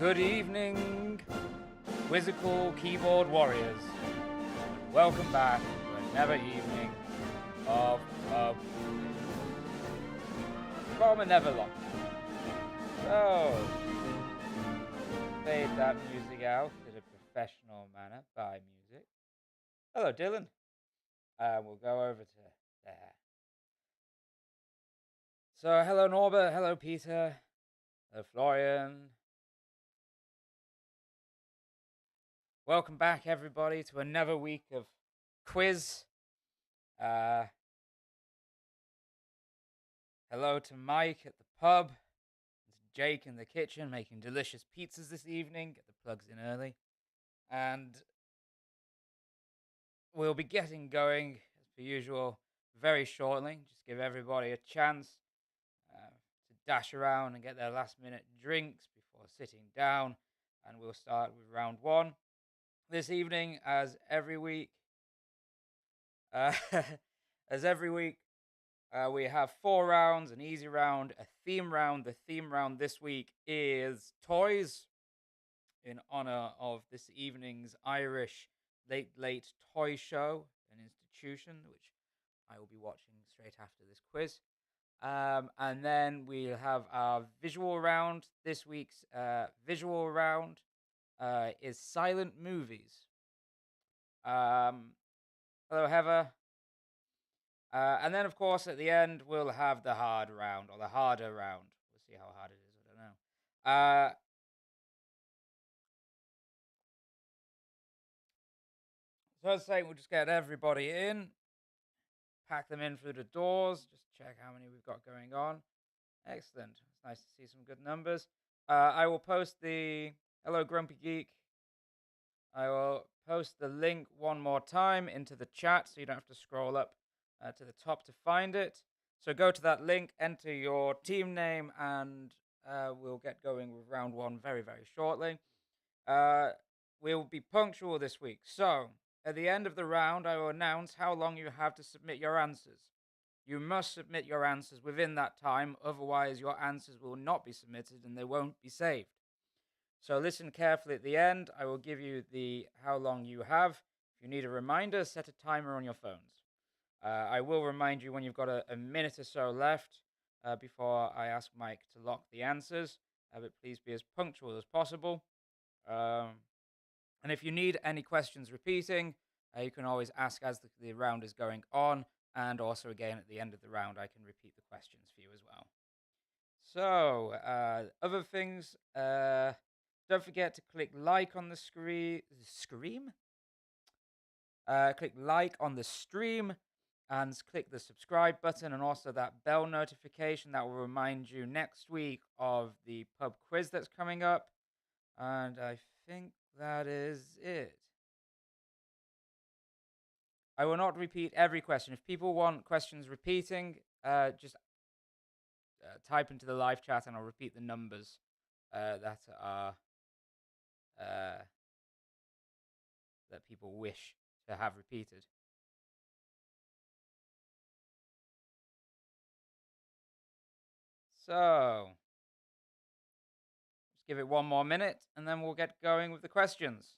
Good evening, quizzical keyboard warriors. Welcome back to another evening of from another lot. So, fade that music out in a professional manner by music. Hello, Dylan. We'll go over to there. So, hello, Norbert. Hello, Peter. Hello, Florian. Welcome back, everybody, to another week of quiz. Hello to Mike at the pub, and to Jake in the kitchen making delicious pizzas this evening. Get the plugs in early. And we'll be getting going, as per usual, very shortly. Just give everybody a chance to dash around and get their last minute drinks before sitting down. And we'll start with round one this evening, as every week. We have 4 rounds, an easy round, a theme round. The theme round this week is toys, in honor of this evening's Irish late toy show, an institution which I will be watching straight after this quiz. And then we'll have our visual round. This week's visual round is silent movies. Hello, Heather. And then, of course, at the end, we'll have the hard round, or the harder round. We'll see how hard it is, I don't know. So I was saying, we'll just get everybody in, pack them in through the doors, just check how many we've got going on. Excellent. It's nice to see some good numbers. I will post the... Hello, Grumpy Geek. I will post the link one more time into the chat, so you don't have to scroll up to the top to find it. So go to that link, enter your team name, and we'll get going with round one very, very shortly. We'll be punctual this week. So, at the end of the round, I will announce how long you have to submit your answers. You must submit your answers within that time, otherwise your answers will not be submitted and they won't be saved. So listen carefully at the end. I will give you the how long you have. If you need a reminder, set a timer on your phones. I will remind you when you've got a minute or so left before I ask Mike to lock the answers. But please be as punctual as possible. And if you need any questions repeating, you can always ask as the round is going on. And also, again, at the end of the round, I can repeat the questions for you as well. So, other things, don't forget to click like on the screen. Click like on the stream and click the subscribe button and also that bell notification that will remind you next week of the pub quiz that's coming up. And I think that is it. I will not repeat every question. If people want questions repeating, just type into the live chat and I'll repeat the numbers that are that people wish to have repeated. So, just give it one more minute and then we'll get going with the questions.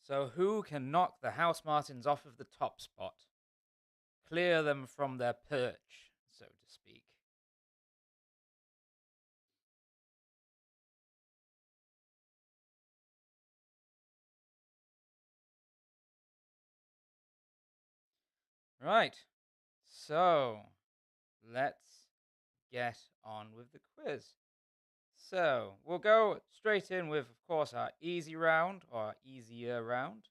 So, who can knock the house martins off of the top spot? Clear them from their perch, so to speak. Right, so let's get on with the quiz. So we'll go straight in with, of course, our easy round, or easier round.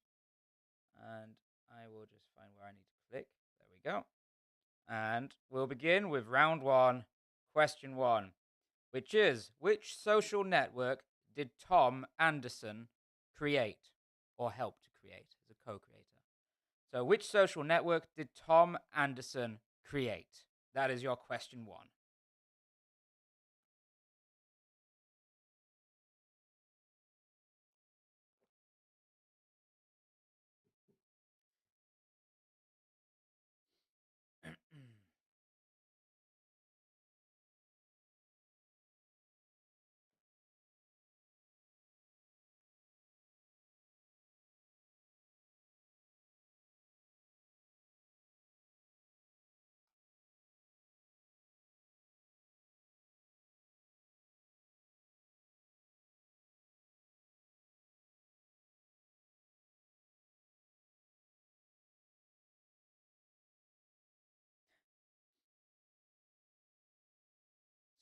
And I will just find where I need to click. There we go. And we'll begin with round one, question one, which is, which social network did Tom Anderson create or help to create as a co-creator? So which social network did Tom Anderson create? That is your question one.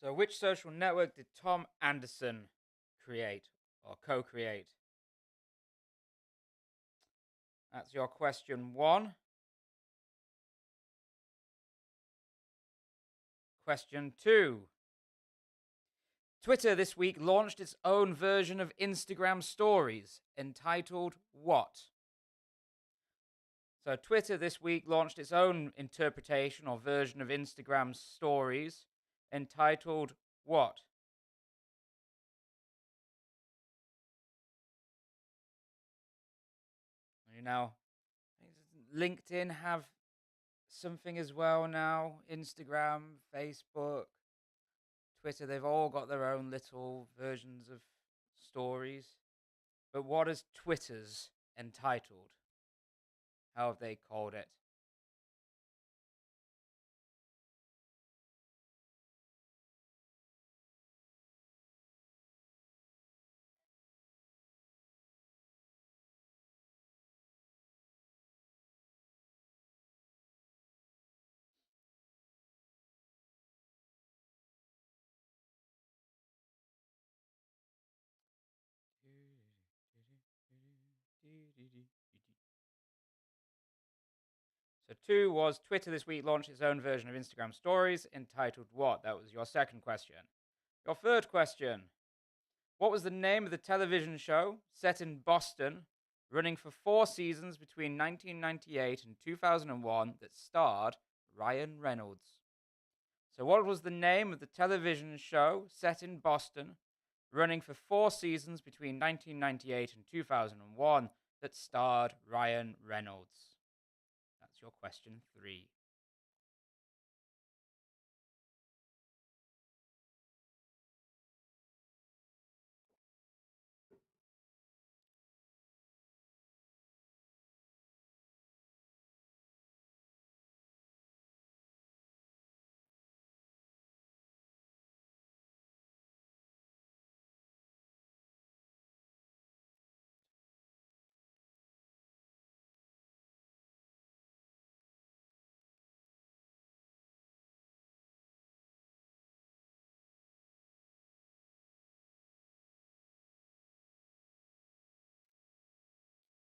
So, which social network did Tom Anderson create or co-create? That's your question 1. Question 2. Twitter this week launched its own version of Instagram stories entitled what? So, Twitter this week launched its own interpretation or version of Instagram stories entitled what? You know, LinkedIn have something as well now. Instagram, Facebook, Twitter, they've all got their own little versions of stories. But what is Twitter's entitled? How have they called it? So 2 was Twitter this week launched its own version of Instagram stories entitled what? That was your second question. Your third question. What was the name of the television show set in Boston, running for 4 seasons between 1998 and 2001 that starred Ryan Reynolds? So what was the name of the television show set in Boston, running for 4 seasons between 1998 and 2001 that starred Ryan Reynolds? That's your question 3.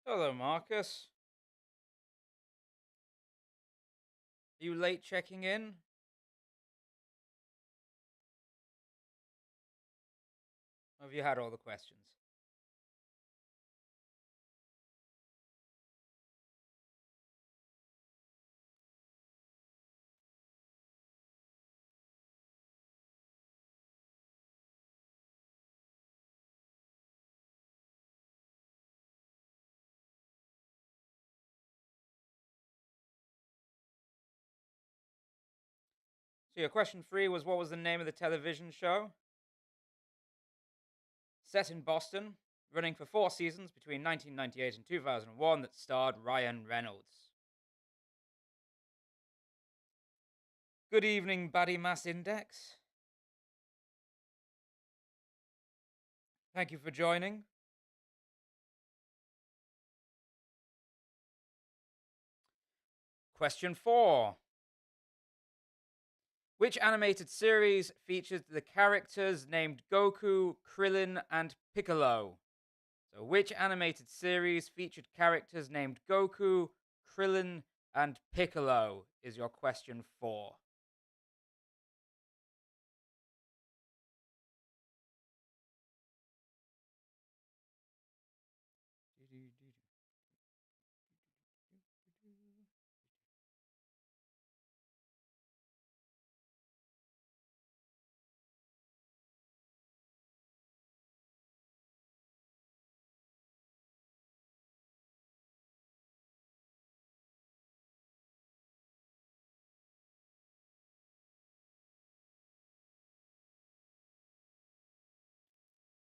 Hello, Marcus. Are you late checking in? Or have you had all the questions? So your question 3 was what was the name of the television show? Set in Boston, running for 4 seasons between 1998 and 2001 that starred Ryan Reynolds. Good evening, Body Mass Index. Thank you for joining. Question 4. Which animated series featured the characters named Goku, Krillin, and Piccolo? So, which animated series featured characters named Goku, Krillin, and Piccolo is your question 4.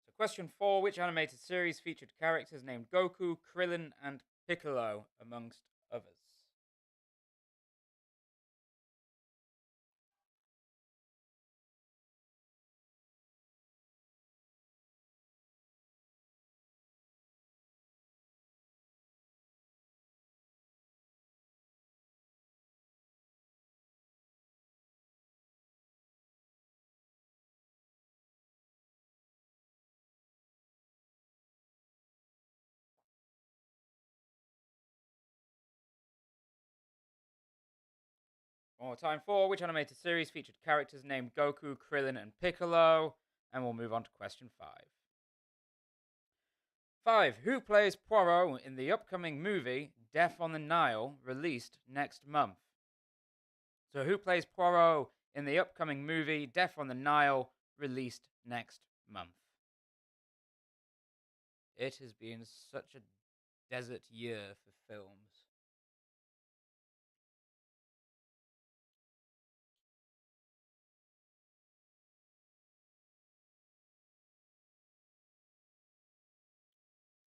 So, question 4. Which animated series featured characters named Goku, Krillin, and Piccolo, amongst others? One more time. 4. Which animated series featured characters named Goku, Krillin, and Piccolo? And we'll move on to question 5. 5. Who plays Poirot in the upcoming movie Death on the Nile, released next month? So, who plays Poirot in the upcoming movie Death on the Nile, released next month? It has been such a desert year for films.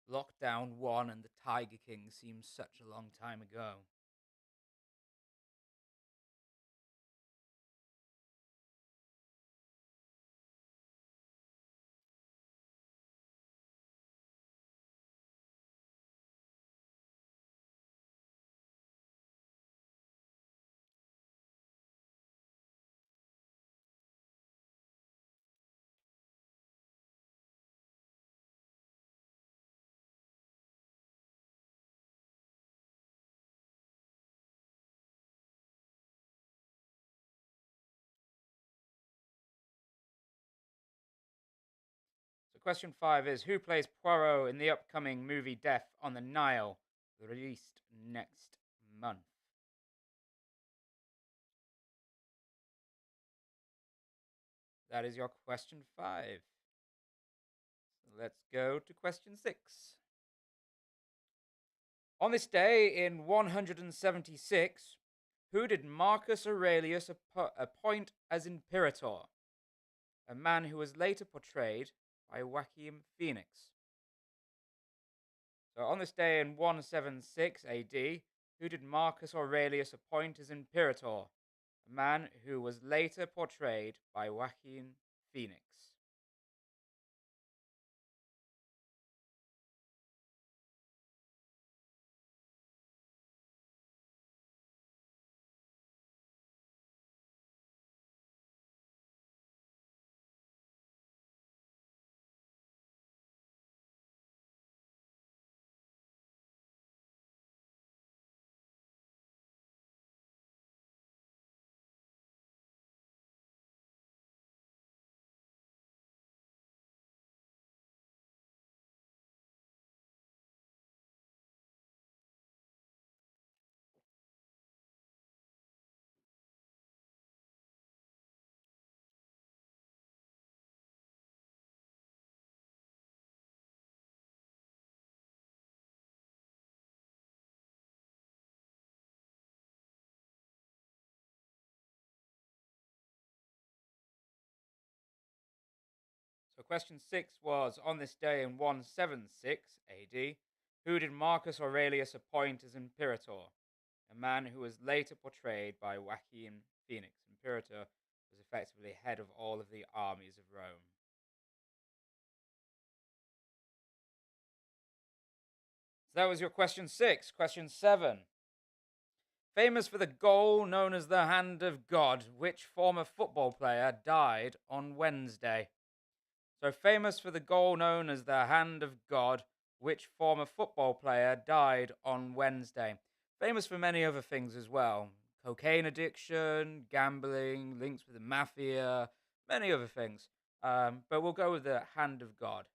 Lockdown 1 and the Tiger King seems such a long time ago. So, question 5 is: who plays Poirot in the upcoming movie Death on the Nile, released next month? That is your question 5. So let's go to question 6. On this day in 176, who did Marcus Aurelius appoint as imperator? A man who was later portrayed by Joaquin Phoenix. So, on this day in 176 AD, who did Marcus Aurelius appoint as imperator? A man who was later portrayed by Joaquin Phoenix. So, question 6 was: on this day in 176 AD, who did Marcus Aurelius appoint as imperator? A man who was later portrayed by Joaquin Phoenix. Imperator was effectively head of all of the armies of Rome. So, that was your question 6. Question 7. Famous for the goal known as the Hand of God, which former football player died on Wednesday? So, famous for the goal known as the Hand of God, which former football player died on Wednesday? Famous for many other things as well: cocaine addiction, gambling, links with the mafia, many other things. But we'll go with the Hand of God.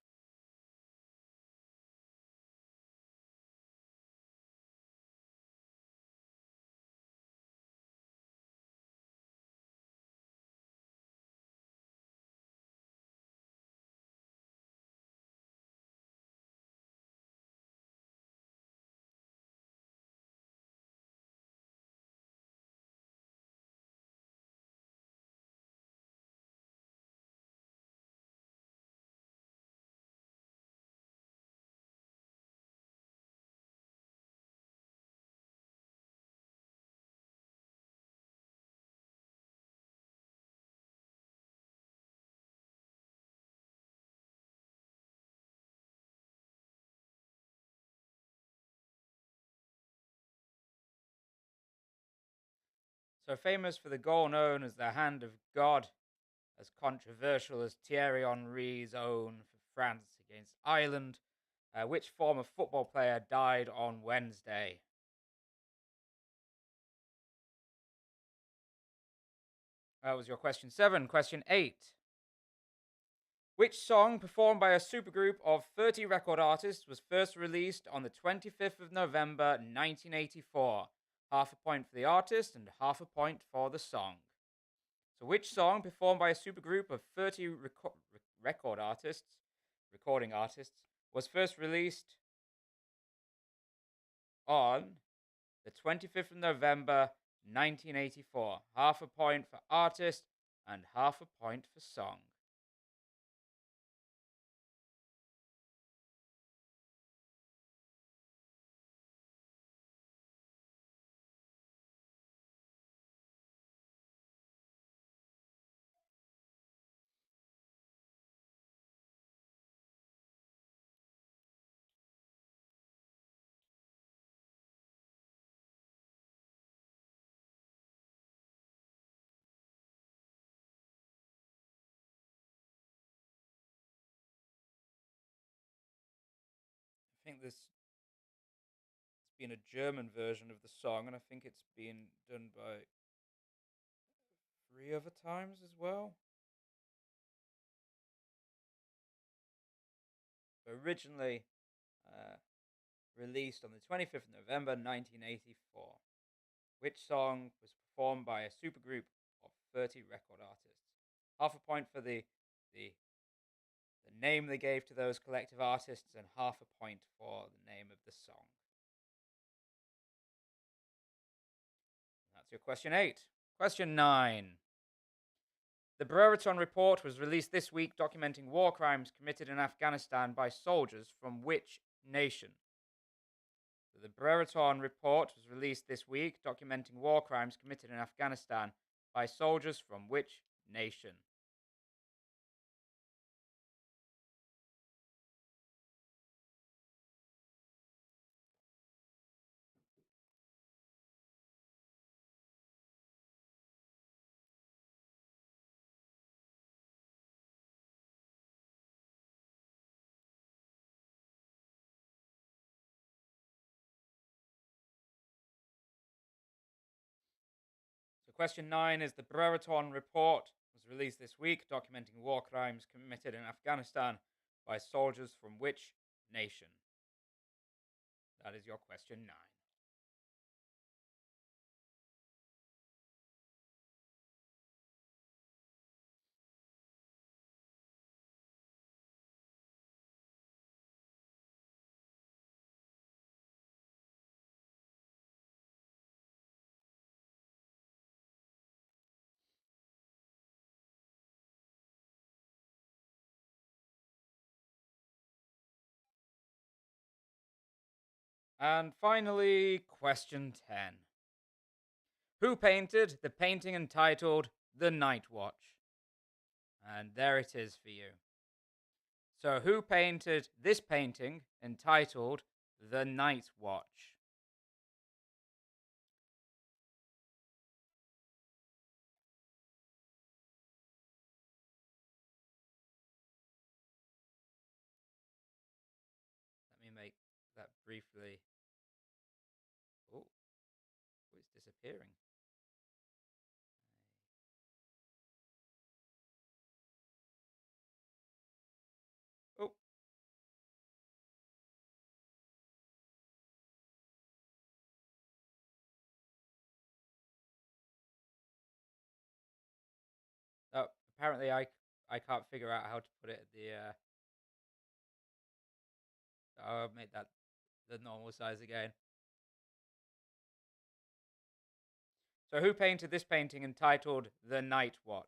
So, famous for the goal known as the Hand of God, as controversial as Thierry Henry's own for France against Ireland, which former football player died on Wednesday? That was your question 7. Question 8. Which song performed by a supergroup of 30 record artists was first released on the 25th of November 1984? Half a point for the artist and half a point for the song. So, which song performed by a supergroup of 30 recording artists, was first released on the 25th of November 1984? Half a point for artist and half a point for song. I think this it's been a German version of the song, and I think it's been done by 3 other times as well. Originally released on the 25th of November 1984. Which song was performed by a supergroup of 30 record artists? Half a point for the name they gave to those collective artists, and half a point for the name of the song. That's your question 8. Question 9. The Brereton Report was released this week documenting war crimes committed in Afghanistan by soldiers from which nation? So the Brereton Report was released this week documenting war crimes committed in Afghanistan by soldiers from which nation? So question 9 is the Brereton Report was released this week documenting war crimes committed in Afghanistan by soldiers from which nation? That is your question 9. And finally, question 10. Who painted the painting entitled The Night Watch? And there it is for you. So, who painted this painting entitled The Night Watch? Let me make that briefly. Oh, it's disappearing. Oh, oh apparently I can't figure out how to put it at the. I'll make that the normal size again. So, who painted this painting entitled The Night Watch?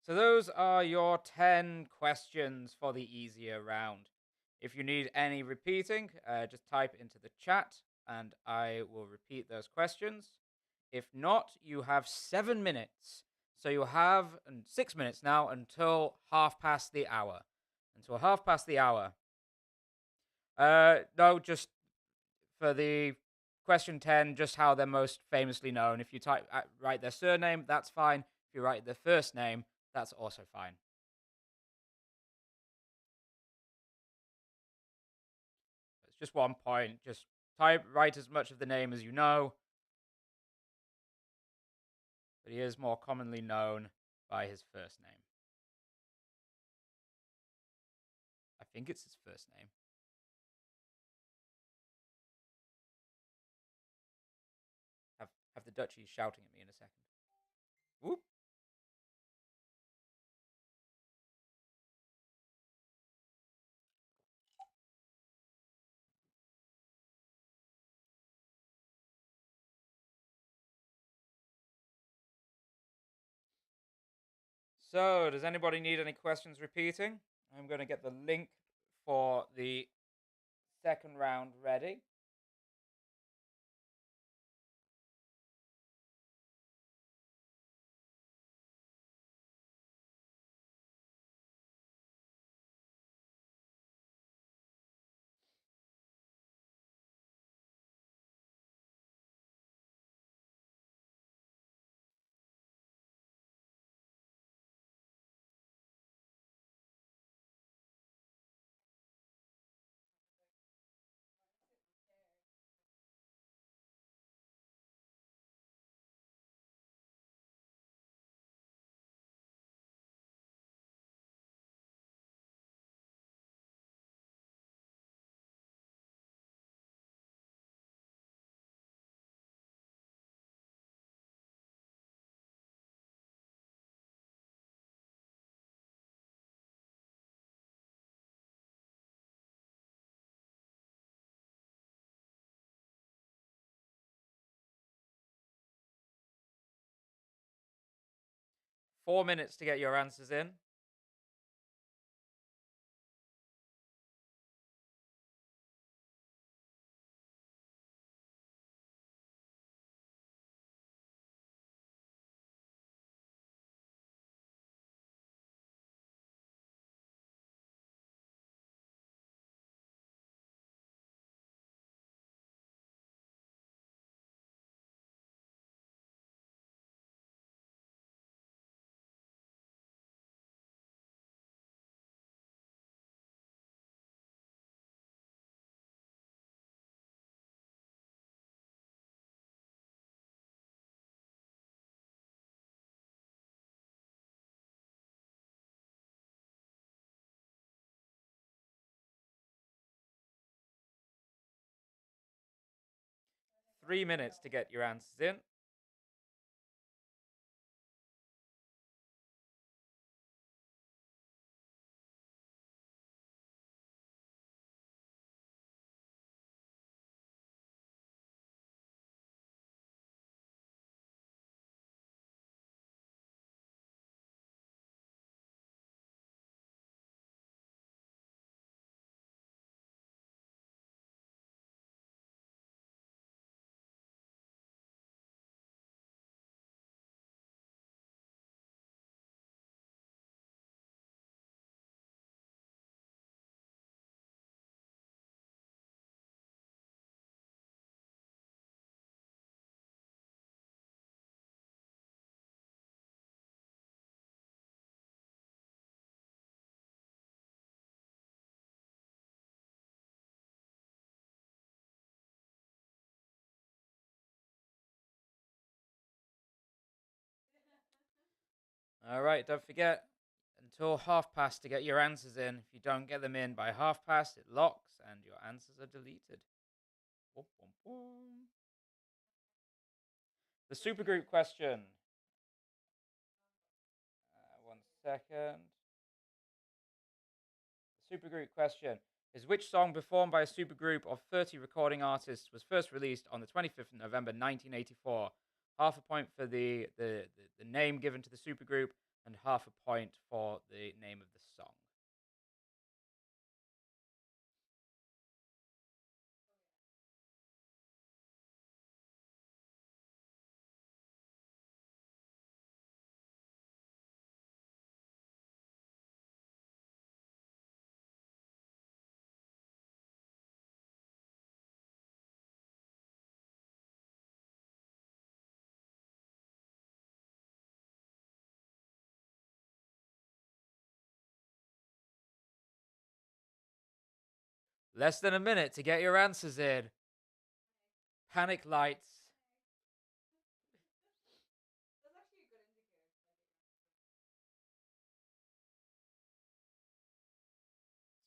So, those are your 10 questions for the easier round. If you need any repeating, just type into the chat and I will repeat those questions. If not, you have 7 minutes. So, you have 6 minutes now until half past the hour. Until half past the hour. No, just for the question 10, just how they're most famously known. If you write their surname, that's fine. If you write their first name, that's also fine. just 1 point. Just write as much of the name as you know. But he is more commonly known by his first name. I think it's his first name. Have the duchies shouting at me in a second. Whoop. So, does anybody need any questions repeating? I'm going to get the link for the second round ready. Four minutes to get your answers in. Three minutes to get your answers in. All right, don't forget, until half past to get your answers in. If you don't get them in by half past, it locks and your answers are deleted. Boom, boom, boom. The supergroup question. 1 second. The supergroup question is: which song performed by a supergroup of 30 recording artists was first released on the 25th of November 1984? Half a point for the name given to the supergroup, and half a point for the name of the song. Less than a minute to get your answers in. Panic lights.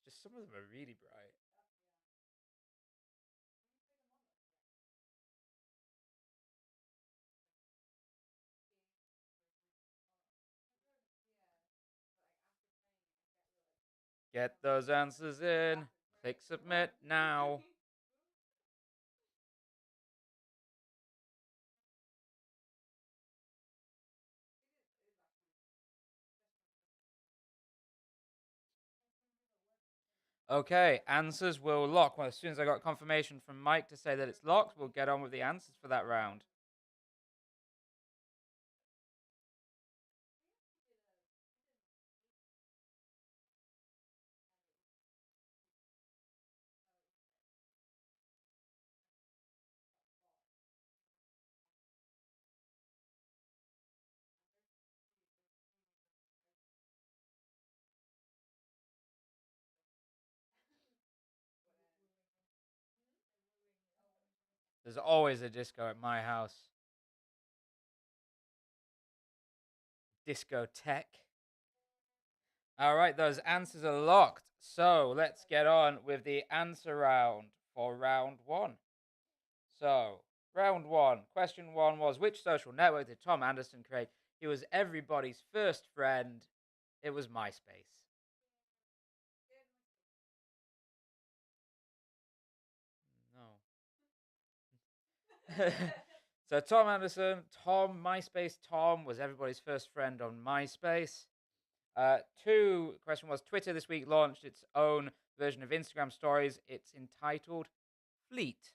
Just some of them are really bright. Get those answers in. Click submit now. Okay, answers will lock. Well, as soon as I got confirmation from Mike to say that it's locked, we'll get on with the answers for that round. There's always a disco at my house. Discotheque. All right, those answers are locked. So let's get on with the answer round for round one. So, round one, question one was, which social network did Tom Anderson create? He was everybody's first friend. It was MySpace. No. So, Tom Anderson, MySpace Tom was everybody's first friend on MySpace. Two, question was, Twitter this week launched its own version of Instagram stories. It's entitled Fleet.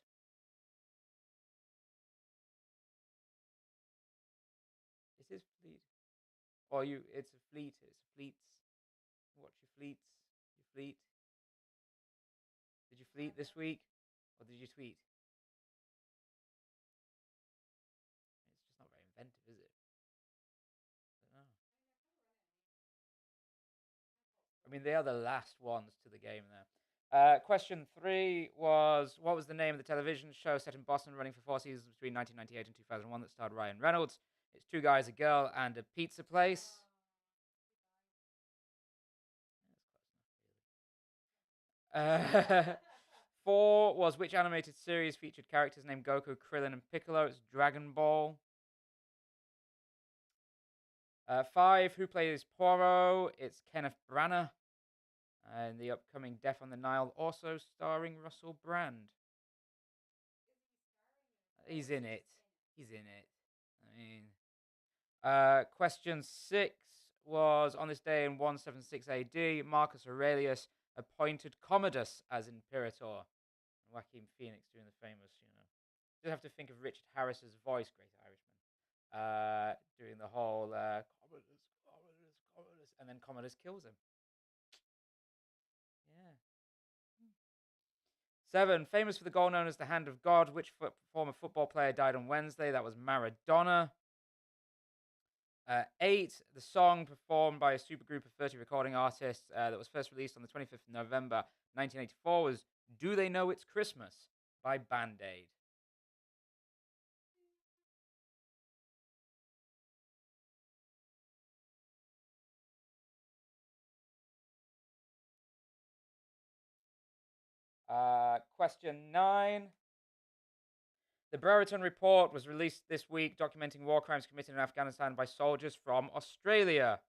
It is Fleet. Or it's a fleet. It's fleets. Watch your fleets. Your fleet. Did you fleet this week? Or did you tweet? It's just not very inventive, is it? I don't know. I mean, they are the last ones to the game there. Question three was, what was the name of the television show set in Boston running for 4 seasons between 1998 and 2001 that starred Ryan Reynolds? It's two guys, a girl, and a pizza place. Four was, which animated series featured characters named Goku, Krillin, and Piccolo? It's Dragon Ball. Five, who plays Poro? It's Kenneth Branagh. And the upcoming Death on the Nile, also starring Russell Brand. He's in it. He's in it. I mean, question six was, on this day in 176 AD, Marcus Aurelius appointed Commodus as imperator. Joaquin Phoenix doing the famous, you have to think of Richard Harris's voice, Great Irishman, doing the whole Commodus, Commodus, Commodus, and then Commodus kills him. Yeah. Seven, famous for the goal known as the Hand of God. Which former football player died on Wednesday? That was Maradona. Eight, the song performed by a supergroup of 30 recording artists that was first released on the 25th of November 1984 was Do They Know It's Christmas by Band Aid. Question nine. The Brereton Report was released this week documenting war crimes committed in Afghanistan by soldiers from Australia.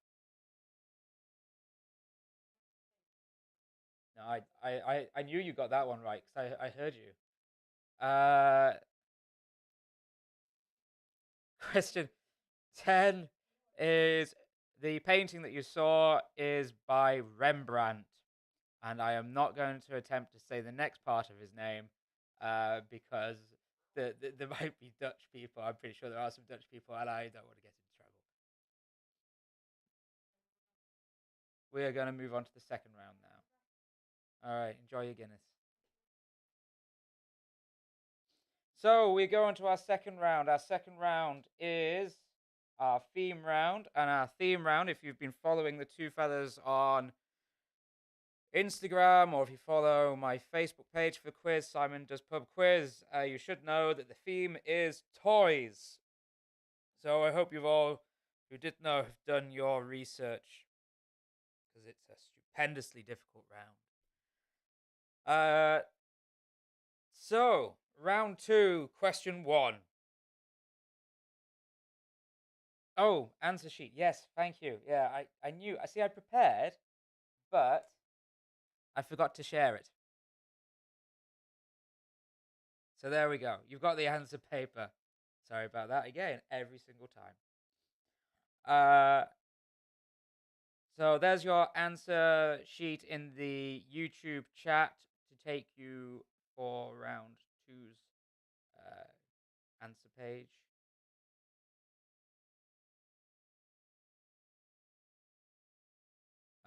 No, I knew you got that one right because I heard you. Question 10 is, the painting that you saw is by Rembrandt. And I am not going to attempt to say the next part of his name because there might be Dutch people. I'm pretty sure there are some Dutch people, and I don't want to get into trouble. We are going to move on to the second round now. All right, enjoy your Guinness. So we go on to our second round. Our second round is our theme round. And our theme round, if you've been following the Two Feathers on Instagram, or if you follow my Facebook page for quiz, Simon Does Pub Quiz, you should know that the theme is toys. So I hope you've all, who didn't know, have done your research, because it's a stupendously difficult round. So round 2, question 1. Oh, answer sheet. Yes, thank you. Yeah, I knew. I see. I prepared, but I forgot to share it. So there we go. You've got the answer paper. Sorry about that again. Every single time. So there's your answer sheet in the YouTube chat to take you for round 2's answer page.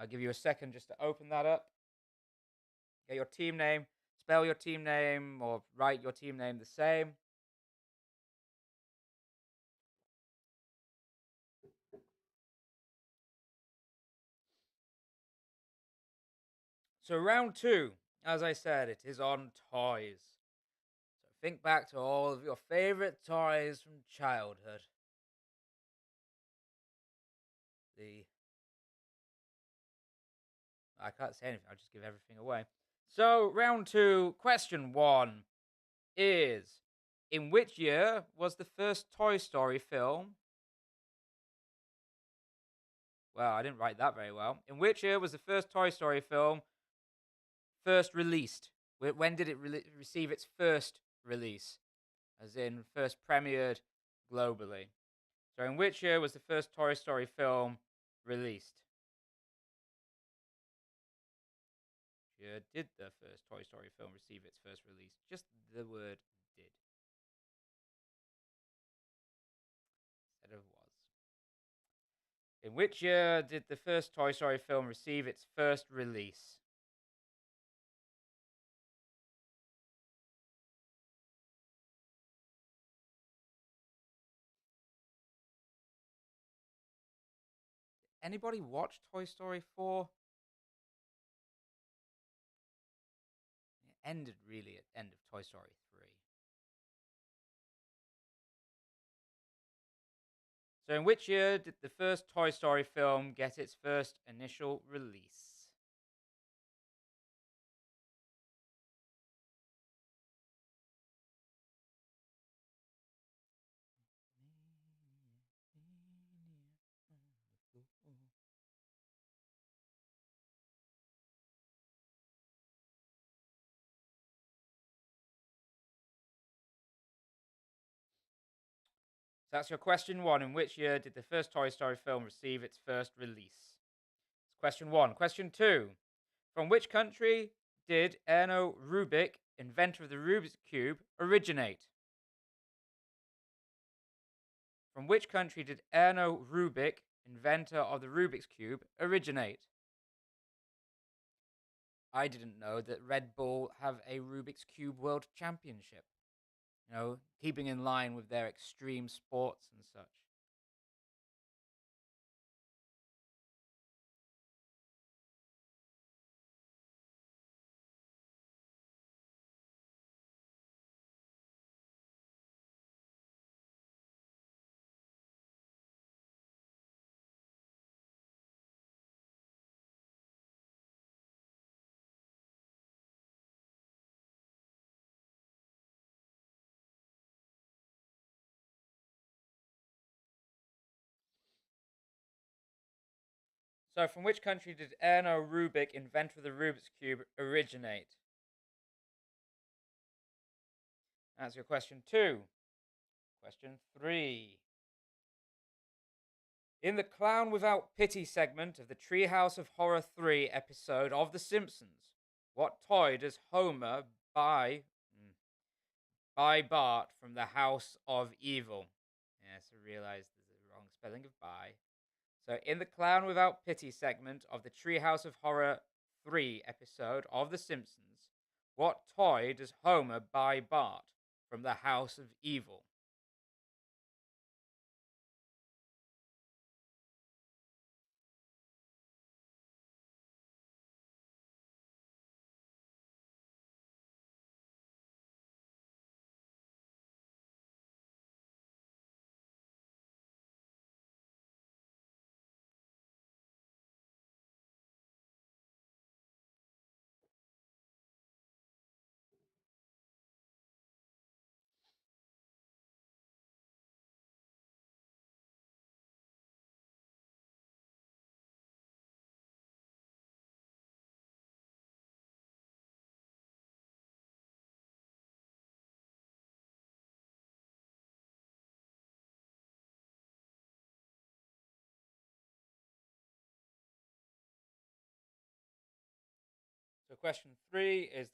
I'll give you a second just to open that up. Get your team name, spell your team name, or write your team name the same. So round 2, as I said, it is on toys. So think back to all of your favorite toys from childhood. I can't say anything, I'll just give everything away. So round 2, question 1 is, in which year was the first Toy Story film? Well, I didn't write that very well. In which year was the first Toy Story film first released? When did it receive its first release? As in, first premiered globally. So, in which year was the first Toy Story film released? Which year did the first Toy Story film receive its first release? Just the word did. Instead of was. In which year did the first Toy Story film receive its first release? Anybody watch Toy Story 4? It ended really at the end of Toy Story 3. So, in which year did the first Toy Story film get its first initial release? So that's your question 1. In which year did the first Toy Story film receive its first release? It's question 1. Question 2. From which country did Erno Rubik, inventor of the Rubik's Cube, originate? From which country did Erno Rubik, inventor of the Rubik's Cube, originate? I didn't know that Red Bull have a Rubik's Cube World Championship. You know, keeping in line with their extreme sports and such. So, from which country did Erno Rubik, inventor of the Rubik's Cube, originate? That's your question 2. Question 3. In the Clown Without Pity segment of the Treehouse of Horror 3 episode of The Simpsons, what toy does Homer buy Bart from the House of Evil? Yes, I realize there's a wrong spelling of buy. So, in the Clown Without Pity segment of the Treehouse of Horror 3 episode of The Simpsons, what toy does Homer buy Bart from the House of Evil? So question 3 is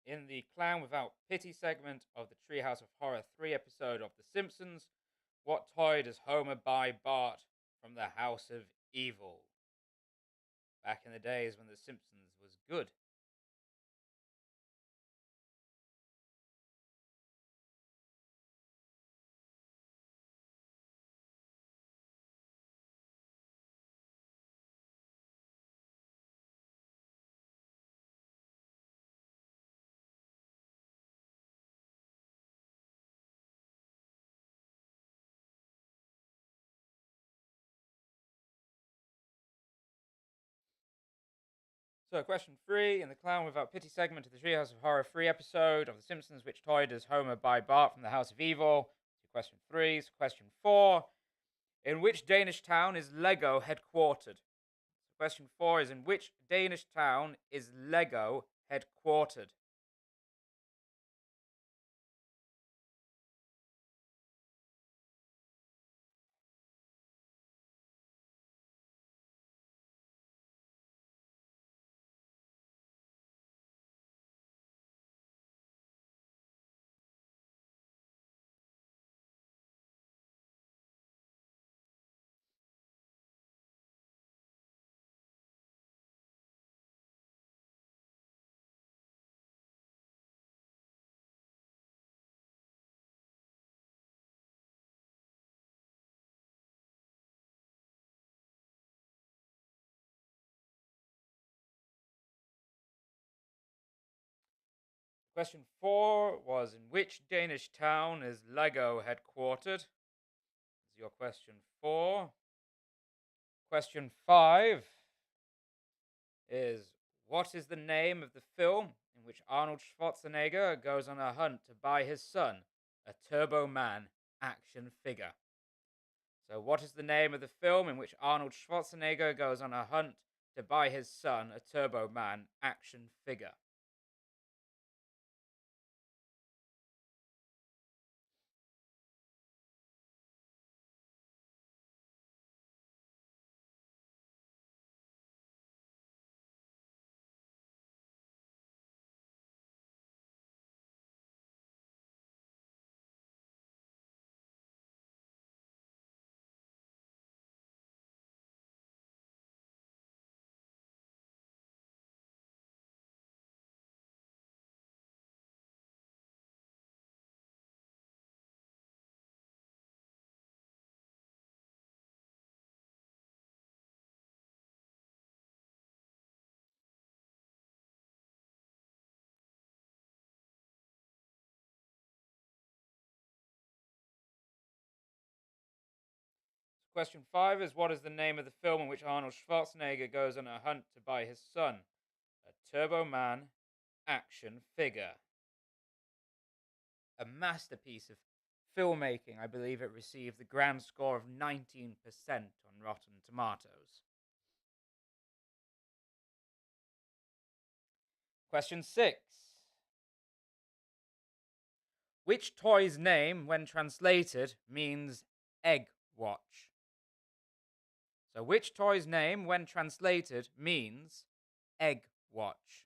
in the Clown Without Pity segment of the Treehouse of Horror 3 episode of The Simpsons, what toy does Homer buy Bart from the House of Evil? Back in the days when The Simpsons was good. So, question 3 in the Clown Without Pity segment of the Treehouse of Horror 3 episode of The Simpsons, which toy does Homer buy Bart from the House of Evil? So question 3. So, question 4. In which Danish town is Lego headquartered? So question 4 is in which Danish town is Lego headquartered? Question 4 was in which Danish town is Lego headquartered? Is your question 4. Question 5 is what is the name of the film in which Arnold Schwarzenegger goes on a hunt to buy his son a Turbo Man action figure? So, what is the name of the film in which Arnold Schwarzenegger goes on a hunt to buy his son a Turbo Man action figure? Question 5 is what is the name of the film in which Arnold Schwarzenegger goes on a hunt to buy his son a Turbo Man action figure? A masterpiece of filmmaking. I believe it received the grand score of 19% on Rotten Tomatoes. Question 6. Which toy's name, when translated, means egg watch? So, which toy's name, when translated, means egg watch?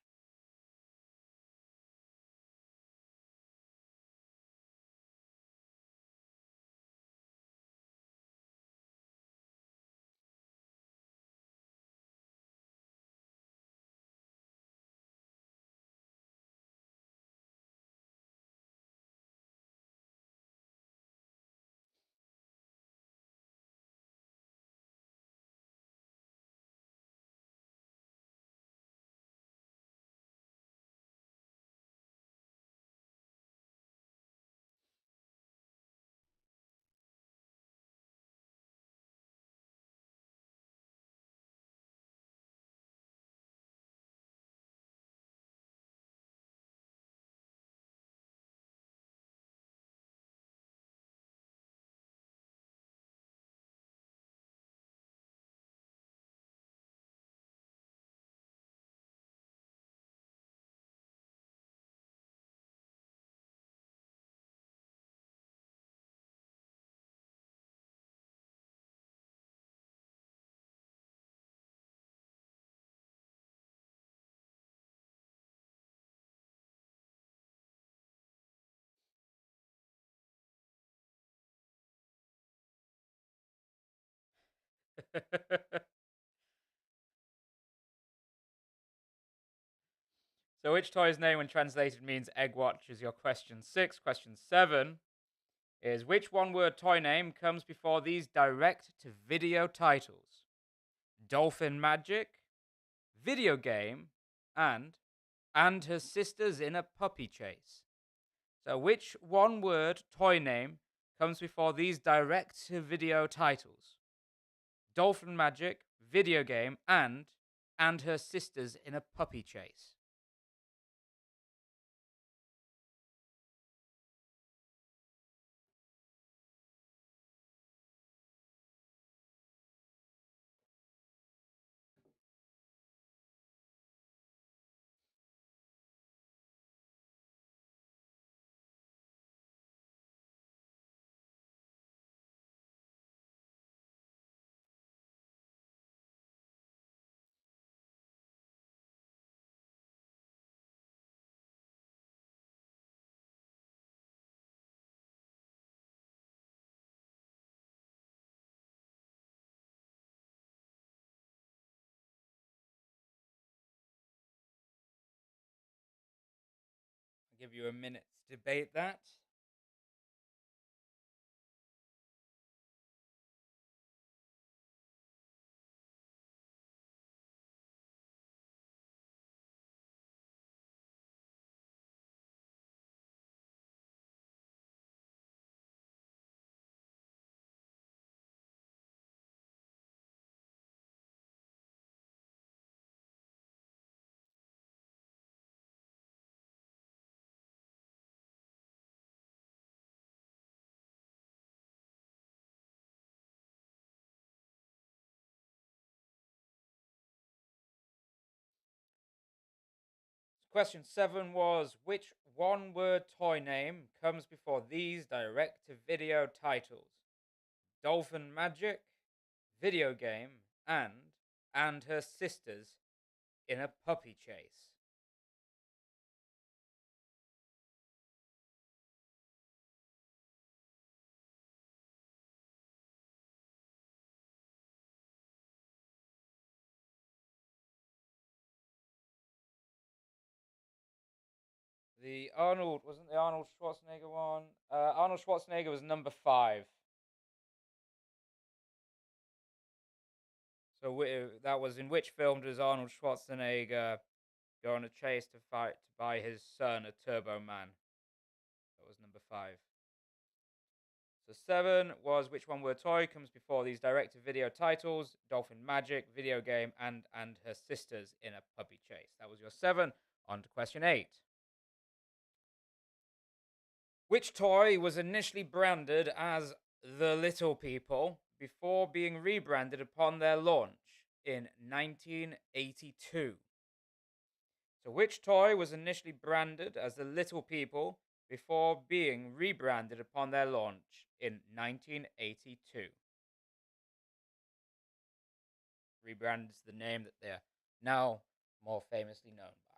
So, which toy's name, when translated, means egg watch? Is your question 6. Question 7 is which one-word toy name comes before these direct-to-video titles? Dolphin Magic, Video Game, and Her Sisters in a Puppy Chase. So, which one-word toy name comes before these direct-to-video titles? Dolphin Magic, Video Game, and Her Sisters in a Puppy Chase. I'll give you a minute to debate that. Question 7 was which one word toy name comes before these direct to video titles? Dolphin Magic, Video Game, and Her Sisters in a Puppy Chase. Wasn't the Arnold Schwarzenegger one? Arnold Schwarzenegger was number 5. So that was in which film does Arnold Schwarzenegger go on a chase to buy his son a Turbo Man? That was number 5. So 7 was which one word toy comes before these direct-to-video titles? Dolphin Magic, Video Game, and Her Sisters in a Puppy Chase. That was your 7. On to question 8. Which toy was initially branded as The Little People before being rebranded upon their launch in 1982? So, which toy was initially branded as The Little People before being rebranded upon their launch in 1982? Rebranded is the name that they're now more famously known by.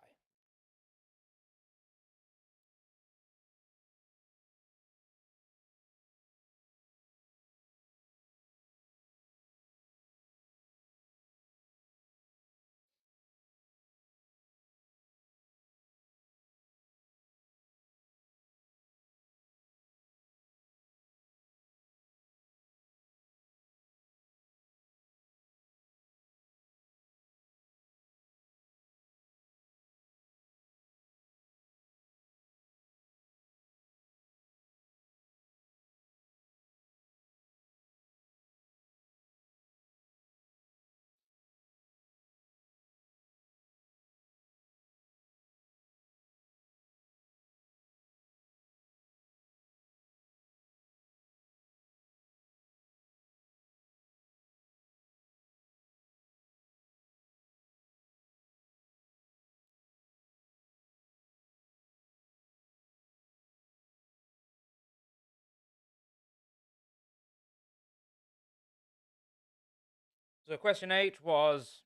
So, question 8 was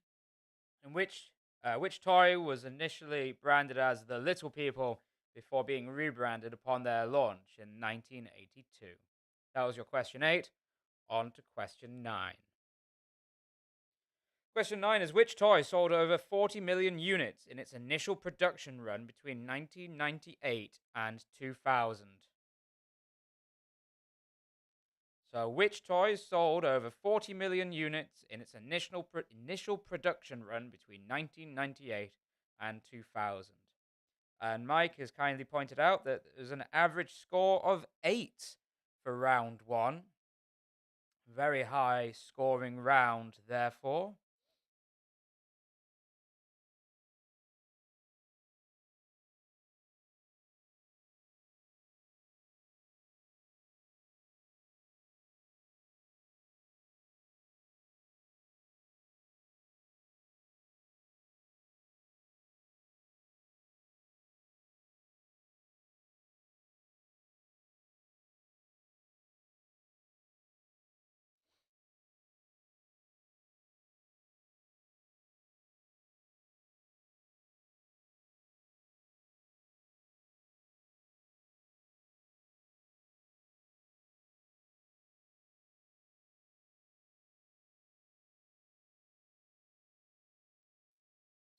in which toy was initially branded as the Little People before being rebranded upon their launch in 1982? That was your question 8. On to question 9. Question 9 is which toy sold over 40 million units in its initial production run between 1998 and 2000? So, which toy sold over 40 million units in its initial production run between 1998 and 2000? And Mike has kindly pointed out that there's an average score of 8 for round 1. Very high scoring round, therefore.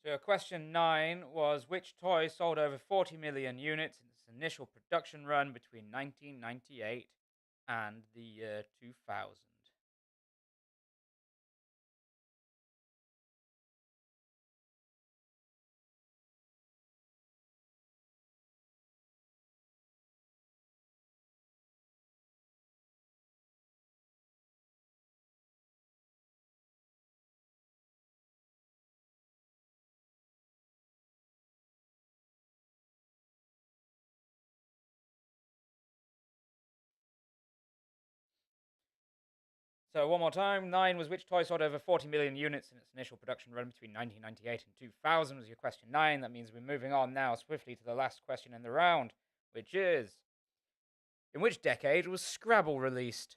So, question 9 was which toy sold over 40 million units in its initial production run between 1998 and the year 2000? So, one more time. 9 was which toy sold over 40 million units in its initial production run between 1998 and 2000 was your question 9. That means we're moving on now swiftly to the last question in the round, which is in which decade was Scrabble released?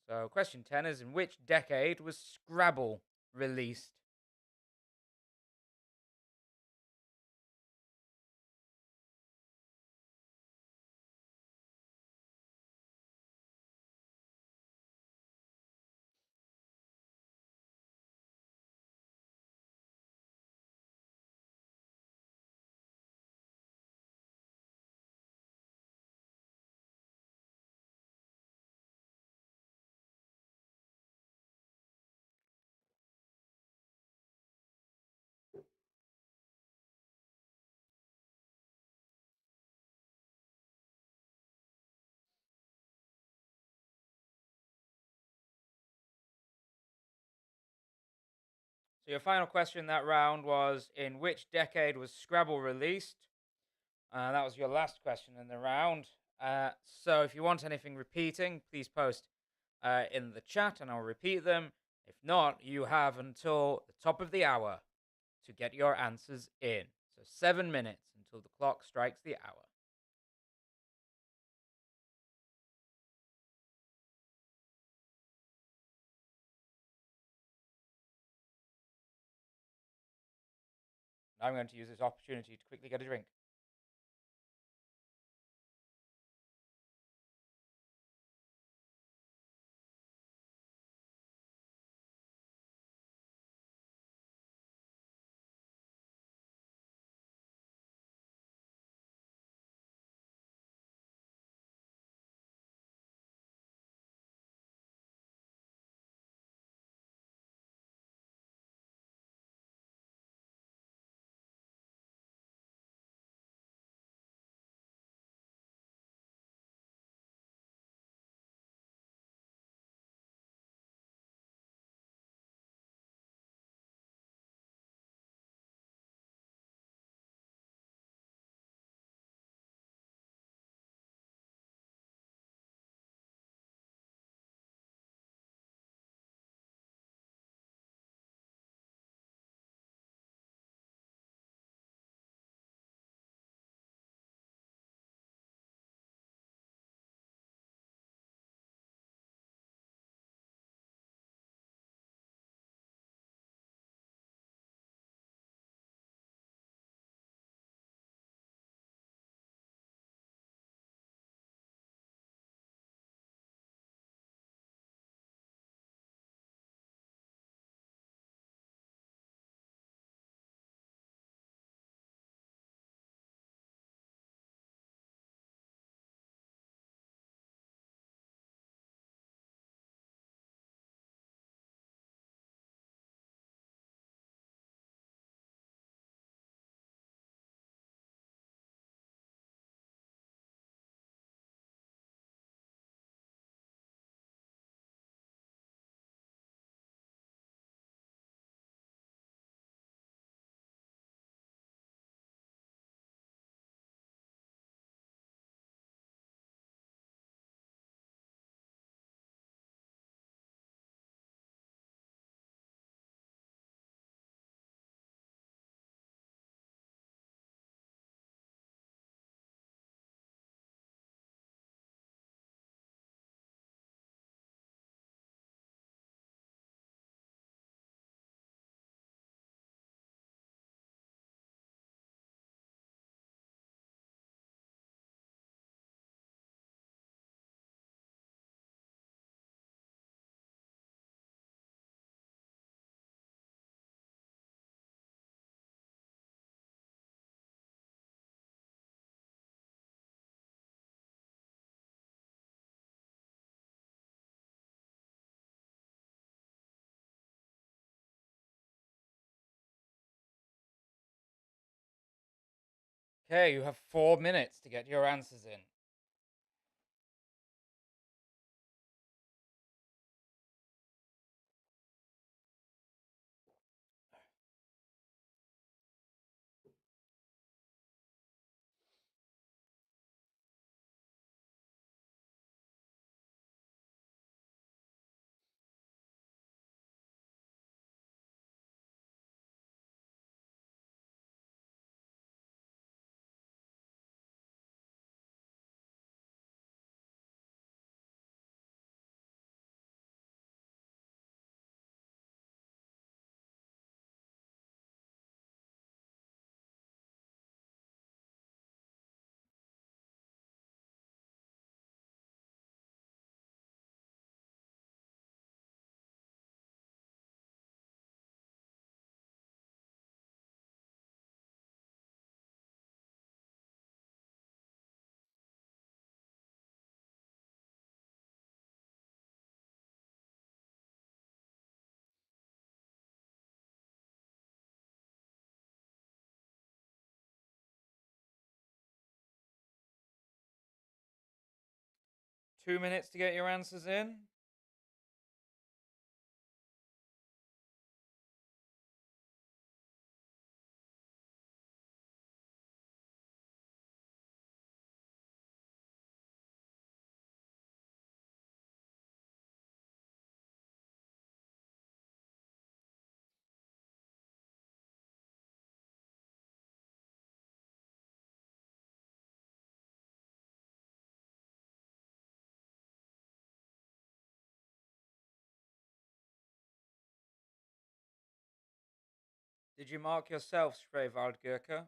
So, question 10 is in which decade was Scrabble released? So, your final question that round was in which decade was Scrabble released? That was your last question in the round. So, if you want anything repeating, please post in the chat and I'll repeat them. If not, you have until the top of the hour to get your answers in. So, 7 minutes until the clock strikes the hour. I'm going to use this opportunity to quickly get a drink. Okay, you have 4 minutes to get your answers in. Two minutes to get your answers in. Did you mark yourself, Spreewaldgurke?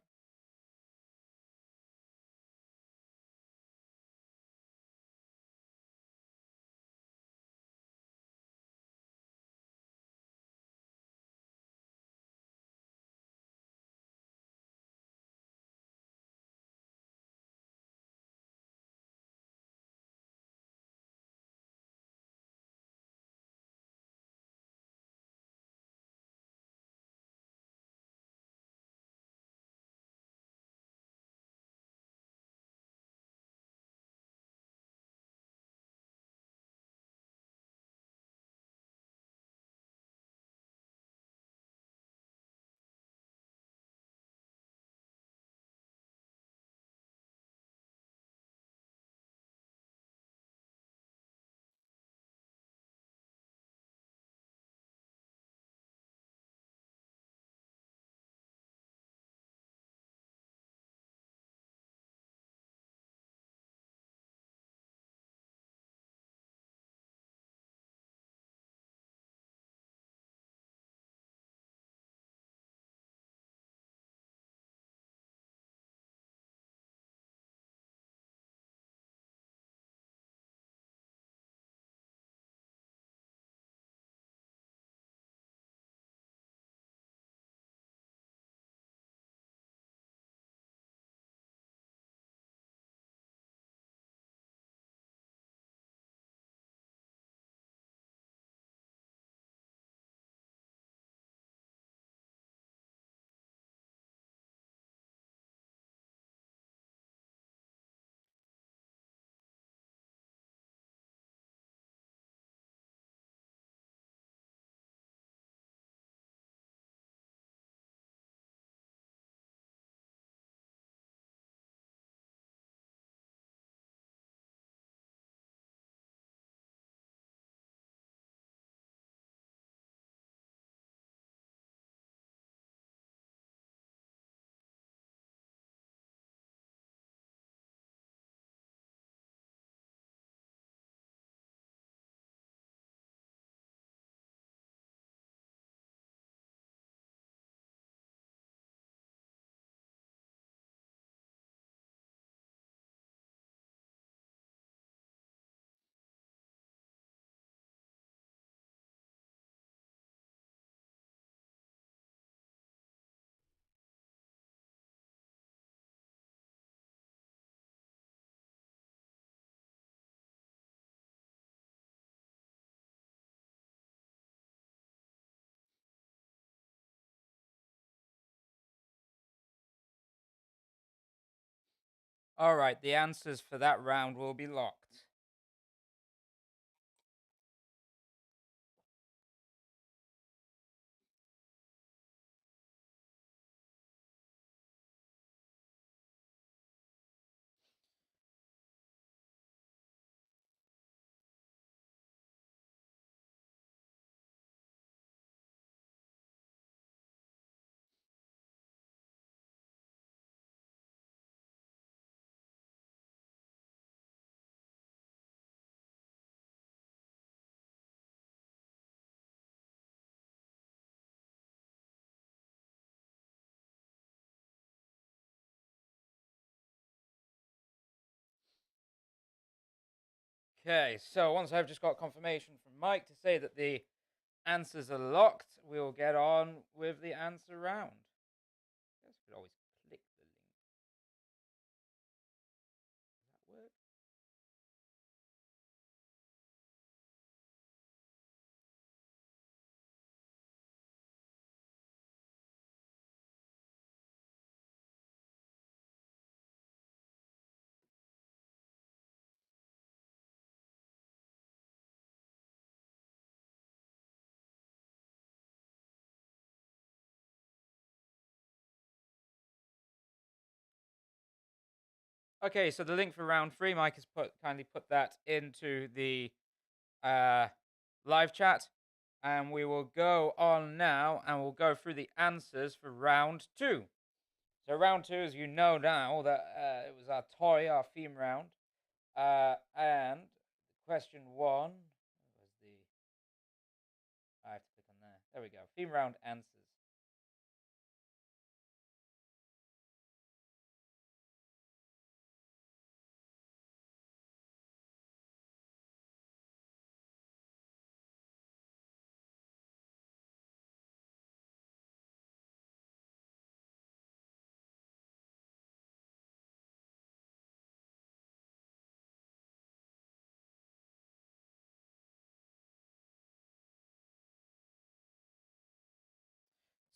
All right, the answers for that round will be locked. Okay, so once I've just got confirmation from Mike to say that the answers are locked, we'll get on with the answer round. I guess we could always click the link. Does that work? Okay, so the link for round 3, Mike has kindly put that into the live chat, and we will go on now, and we'll go through the answers for round 2. So round 2, as you know now, that it was our toy, our theme round, and question 1 was the. I have to click on there. There we go. Theme round answers.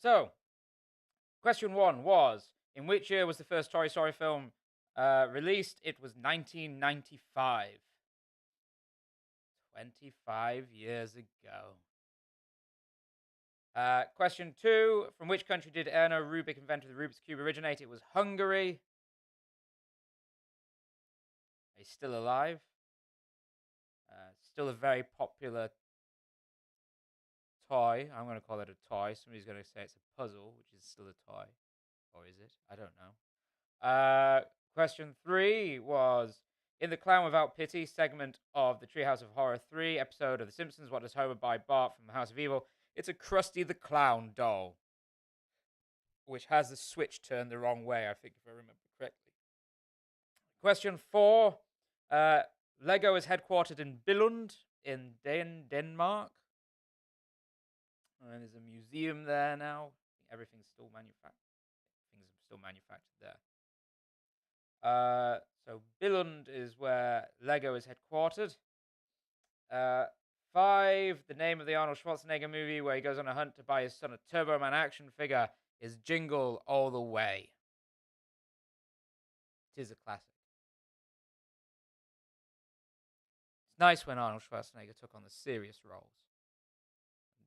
So, question 1 was, in which year was the first Toy Story film released? It was 1995. 25 years ago. Question 2, from which country did Erno Rubik, inventor of the Rubik's Cube, originate? It was Hungary. He's still alive. Still a very popular toy. I'm going to call it a toy. Somebody's going to say it's a puzzle, which is still a toy. Or is it? I don't know. Question 3 was, in the Clown Without Pity segment of the Treehouse of Horror 3 episode of The Simpsons, what does Homer buy Bart from the House of Evil? It's a Krusty the Clown doll, which has the switch turned the wrong way, I think, if I remember correctly. Question 4. Lego is headquartered in Billund in Denmark. And there's a museum there now. Everything's still manufactured. Things are still manufactured there. So Billund is where Lego is headquartered. 5, the name of the Arnold Schwarzenegger movie where he goes on a hunt to buy his son a Turbo Man action figure is Jingle All the Way. It is a classic. It's nice when Arnold Schwarzenegger took on the serious roles.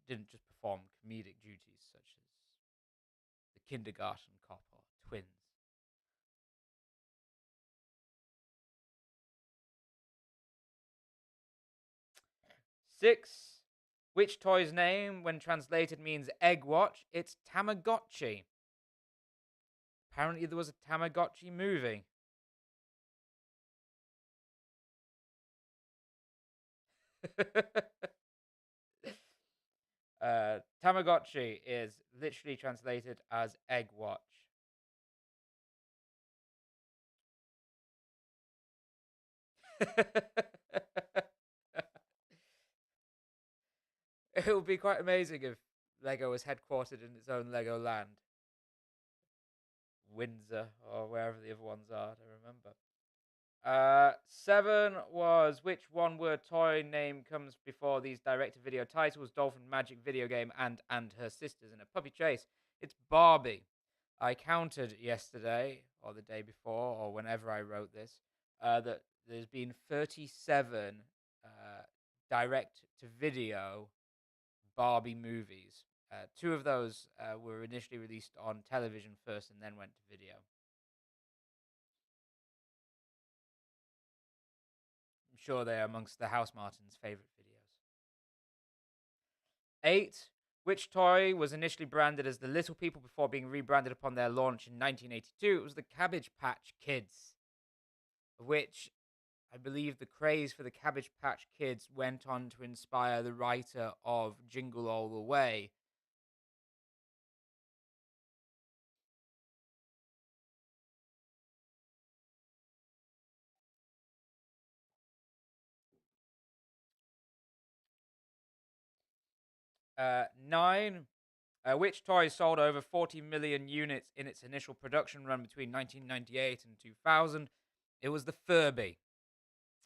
Didn't just perform comedic duties such as the kindergarten cop or twins. 6, which toy's name, when translated, means egg watch? It's Tamagotchi. Apparently there was a Tamagotchi movie. Tamagotchi is literally translated as egg watch. It would be quite amazing if Lego was headquartered in its own Lego land. Windsor, or wherever the other ones are, to remember. 7 was, which one-word toy name comes before these direct-to-video titles? Dolphin Magic Video Game and Her Sisters in a Puppy Chase. It's Barbie. I counted yesterday. or the day before, or whenever I wrote this, that there's been 37 direct to video Barbie movies. Two of those were initially released on television first and then went to video. I'm sure they are amongst the House Martins' favorite videos. 8. Which toy was initially branded as the Little People before being rebranded upon their launch in 1982? It was the Cabbage Patch Kids, which I believe the craze for the Cabbage Patch Kids went on to inspire the writer of Jingle All the Way. Nine. Which toy sold over 40 million units in its initial production run between 1998 and 2000? It was the Furby.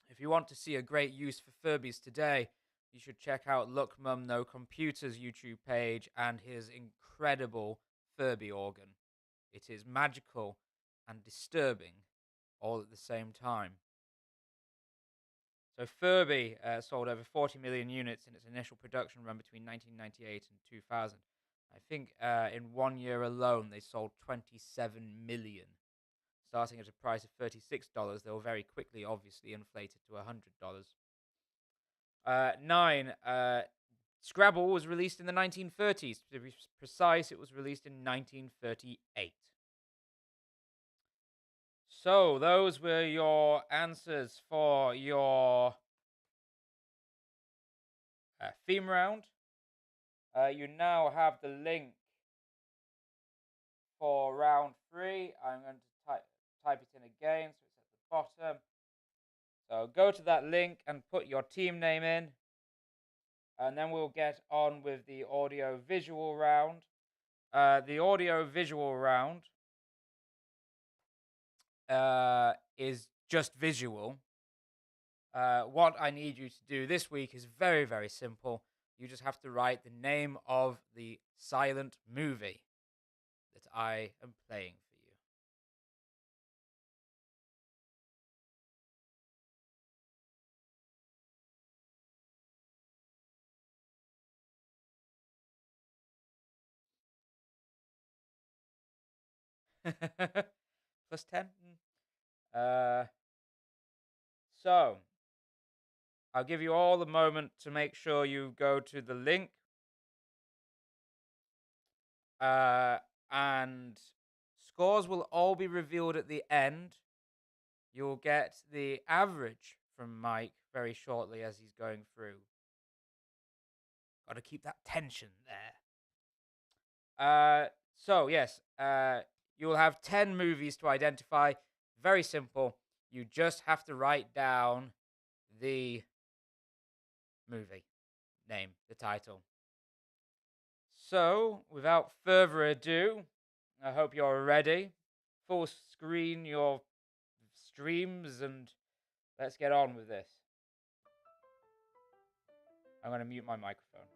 If you want to see a great use for Furbies today, you should check out Look Mum No Computer's YouTube page and his incredible Furby organ. It is magical and disturbing all at the same time. So Furby sold over 40 million units in its initial production run between 1998 and 2000. I think in 1 year alone they sold 27 million. Starting at a price of $36, they were very quickly, obviously, inflated to $100. 9. Scrabble was released in the 1930s. To be precise, it was released in 1938. So, those were your answers for your theme round. You now have the link for round 3. I'm going to type it in again, so it's at the bottom. So go to that link and put your team name in, and then we'll get on with the audio-visual round. The audio-visual round is just visual. What I need you to do this week is very, very simple. You just have to write the name of the silent movie that I am playing for you. Plus 10? So, I'll give you all a moment to make sure you go to the link. And scores will all be revealed at the end. You'll get the average from Mike very shortly as he's going through. Got to keep that tension there. So, yes, you'll have 10 movies to identify. Very simple. You just have to write down the movie name, the title. So, without further ado, I hope you're ready. Full screen your streams and let's get on with this. I'm going to mute my microphone.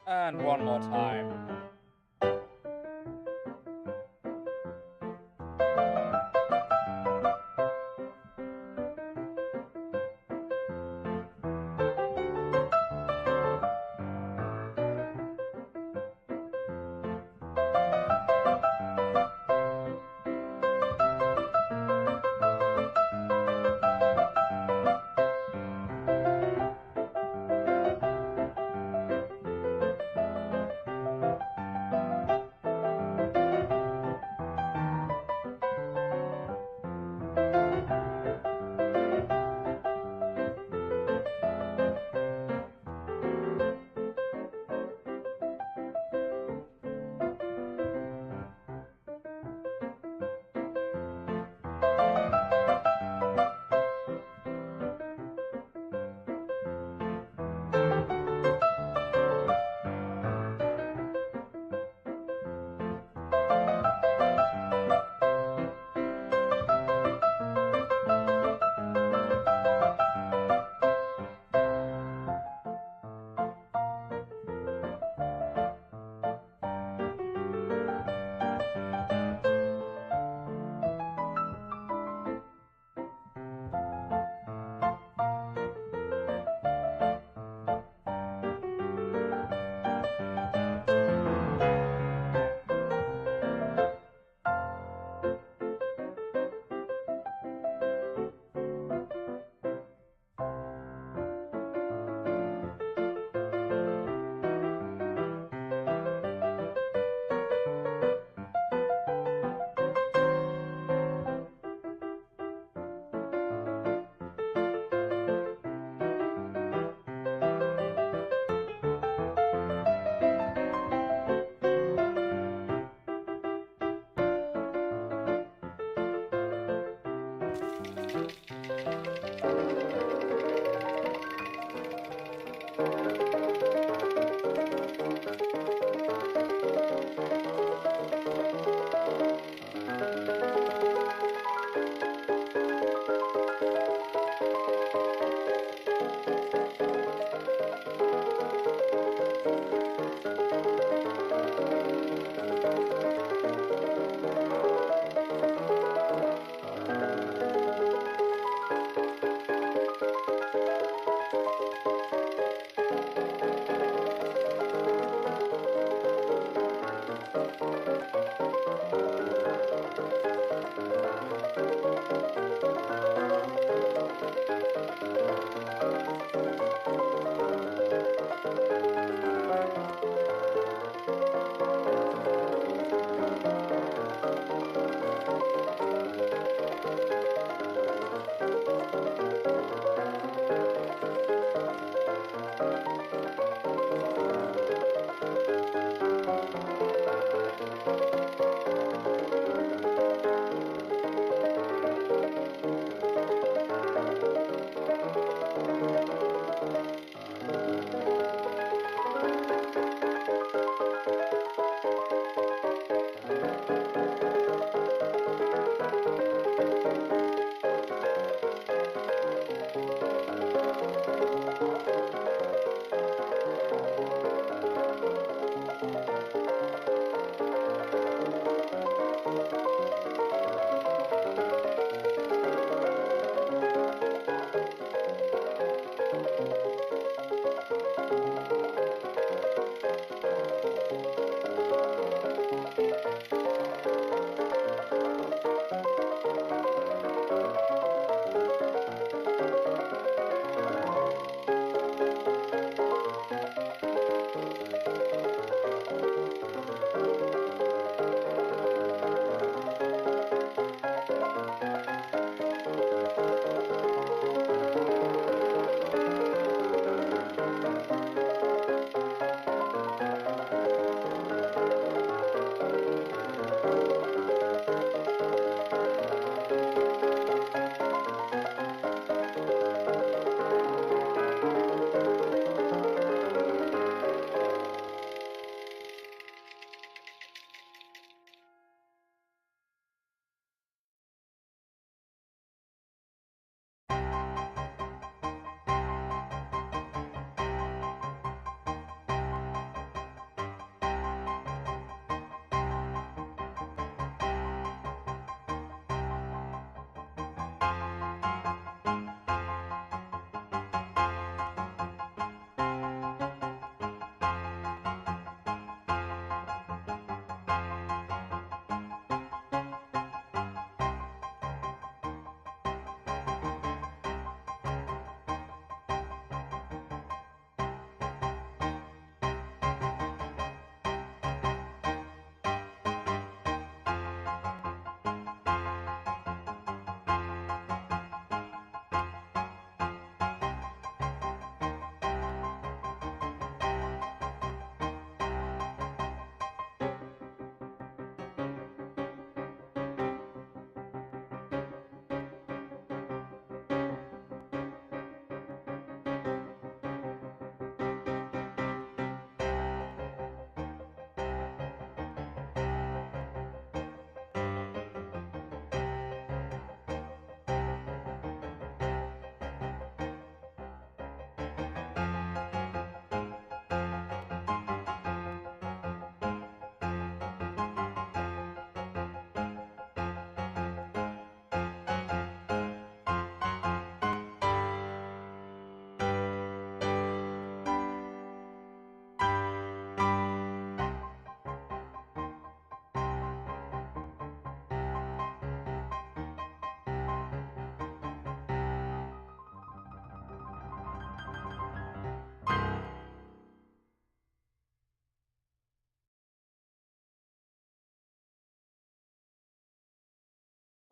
And one more time.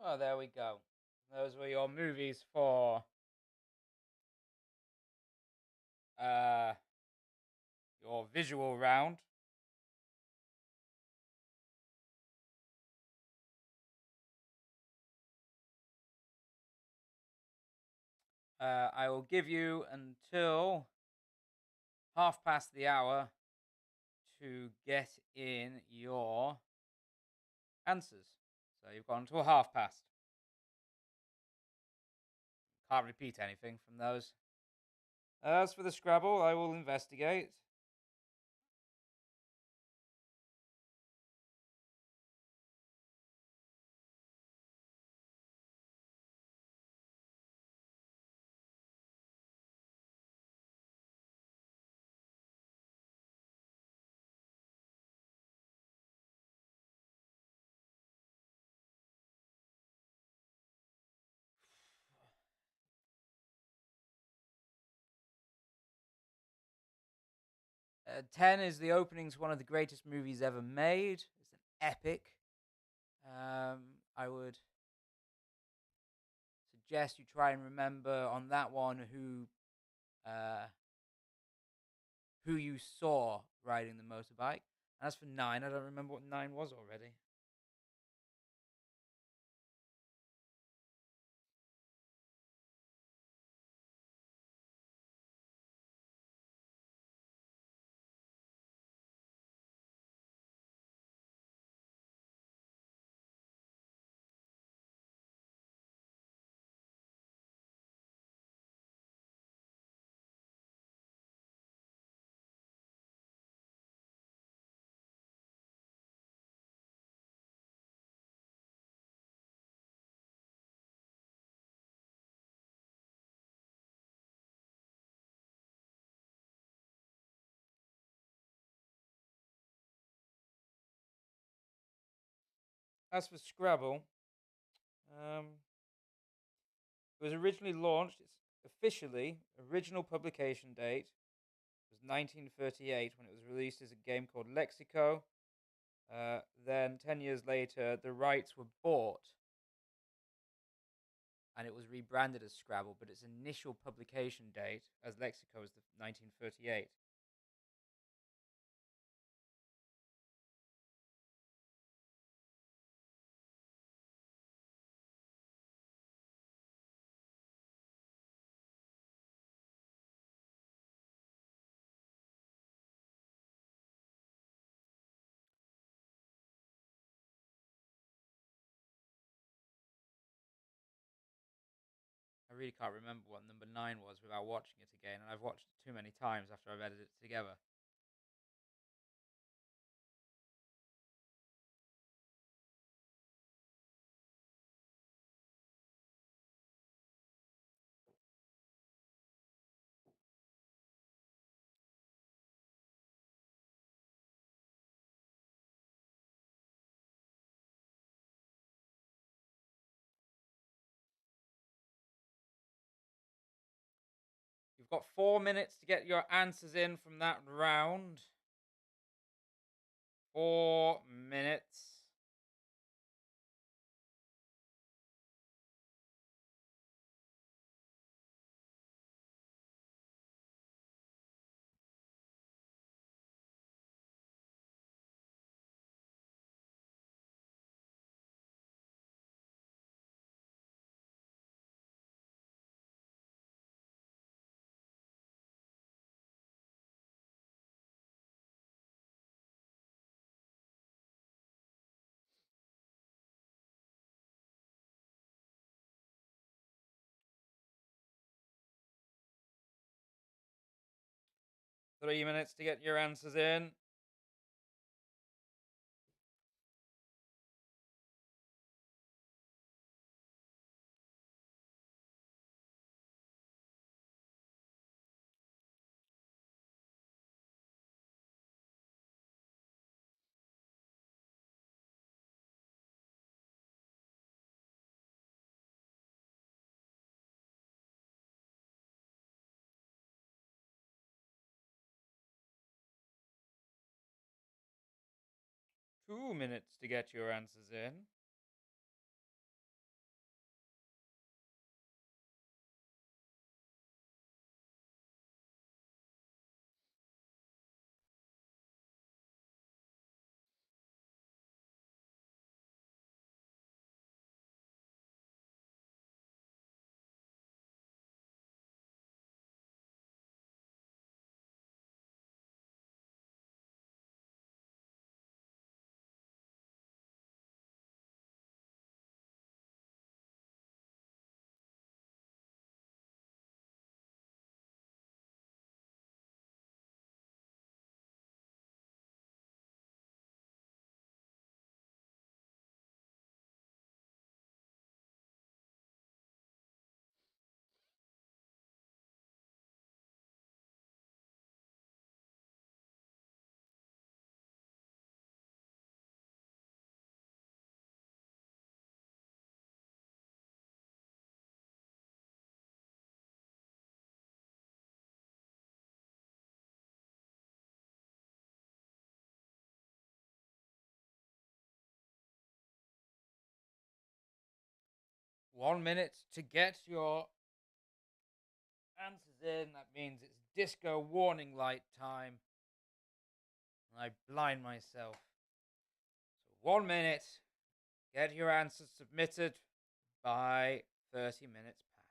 Oh, there we go. Those were your movies for uh your visual round. I will give you until 1/2 past to get in your answers. So you've gone until 1/2 past. Can't repeat anything from those. As for the Scrabble, I will investigate. 10 is the opening to one of the greatest movies ever made. It's an epic. I would suggest you try and remember on that one who you saw riding the motorbike. And as for 9, I don't remember what 9 was already. As for Scrabble, it was originally launched. Its officially original publication date was 1938 when it was released as a game called Lexico. Then 10 years later, the rights were bought and it was rebranded as Scrabble, but its initial publication date as Lexico was 1938. I really can't remember what number 9 was without watching it again, and I've watched it too many times after I've edited it together. You've got 4 minutes to get your answers in from that round. 4 minutes. Three minutes to get your answers in. Two minutes to get your answers in. 1 minute to get your answers in. That means it's disco warning light time. And I blind myself. So 1 minute. Get your answers submitted by 30 minutes past.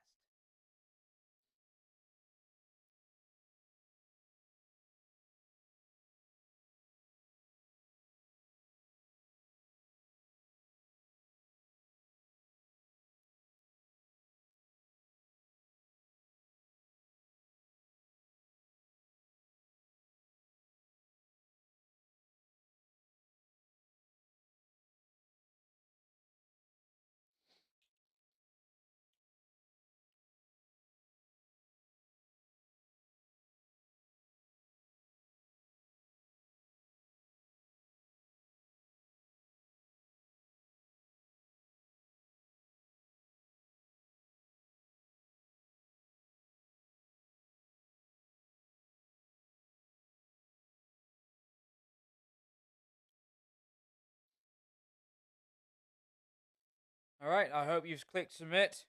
All right, I hope you've clicked submit.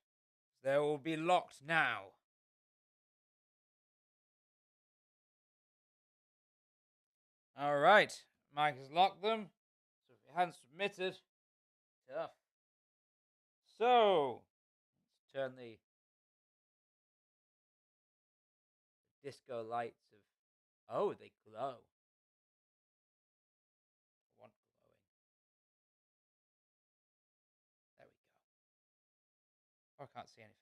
They will be locked now. All right, Mike has locked them. So if you hadn't submitted, tough. So let's turn the disco lights of. Oh, they glow. I want glowing. There we go. Oh, I can't see anything.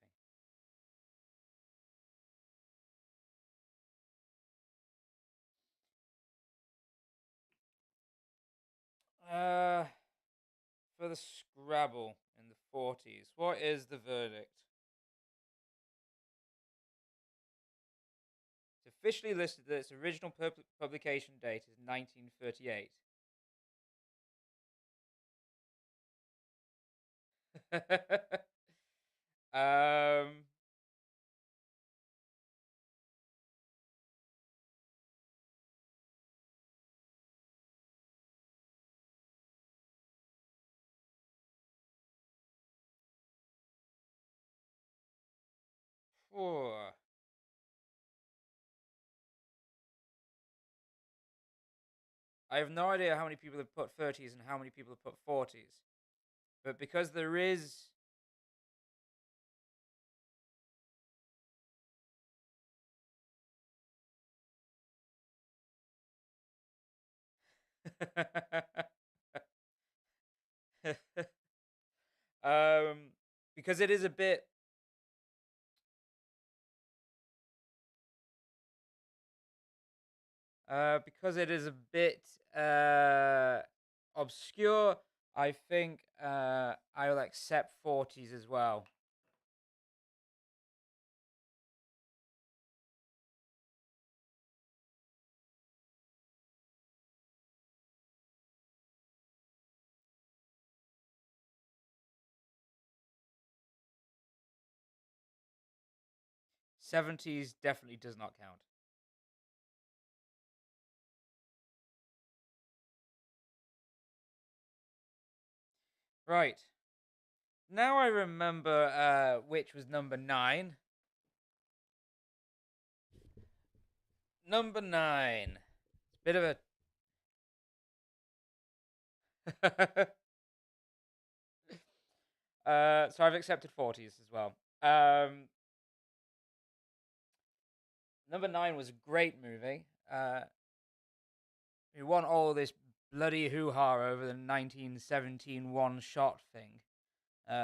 For the Scrabble in the 40s, what is the verdict? It's officially listed that its original publication date is 1938. um, Four. I have no idea how many people have put 30s and how many people have put 40s. But because there is. um, because it is a bit. Because it is a bit obscure, I think I will accept 40s as well. '70s definitely does not count. Right. Now I remember which was number 9. Number 9. It's a bit of a. So I've accepted 40s as well. Number 9 was a great movie. We want all this bloody hoo-ha over the 1917 one-shot thing.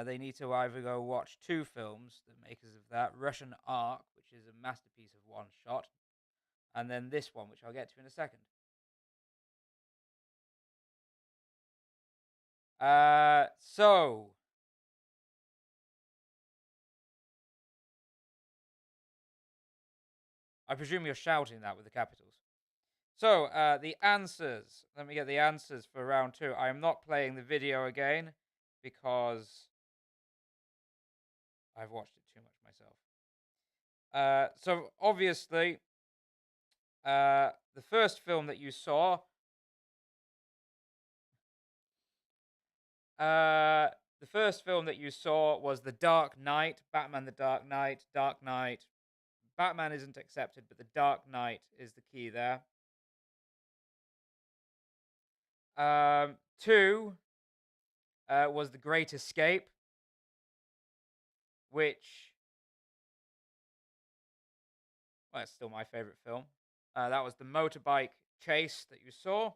They need to either go watch 2 films, the makers of that, Russian Ark, which is a masterpiece of one shot, and then this one, which I'll get to in a second. So I presume you're shouting that with the capitals. So the answers. Let me get the answers for round 2. I am not playing the video again because I've watched it too much myself. So obviously, the first film that you saw, the The first film that you saw was The Dark Knight, Batman: The Dark Knight, Dark Knight. Batman isn't accepted, but The Dark Knight is the key there. Two was The Great Escape, which, well, it's still my favorite film. That was the motorbike chase that you saw.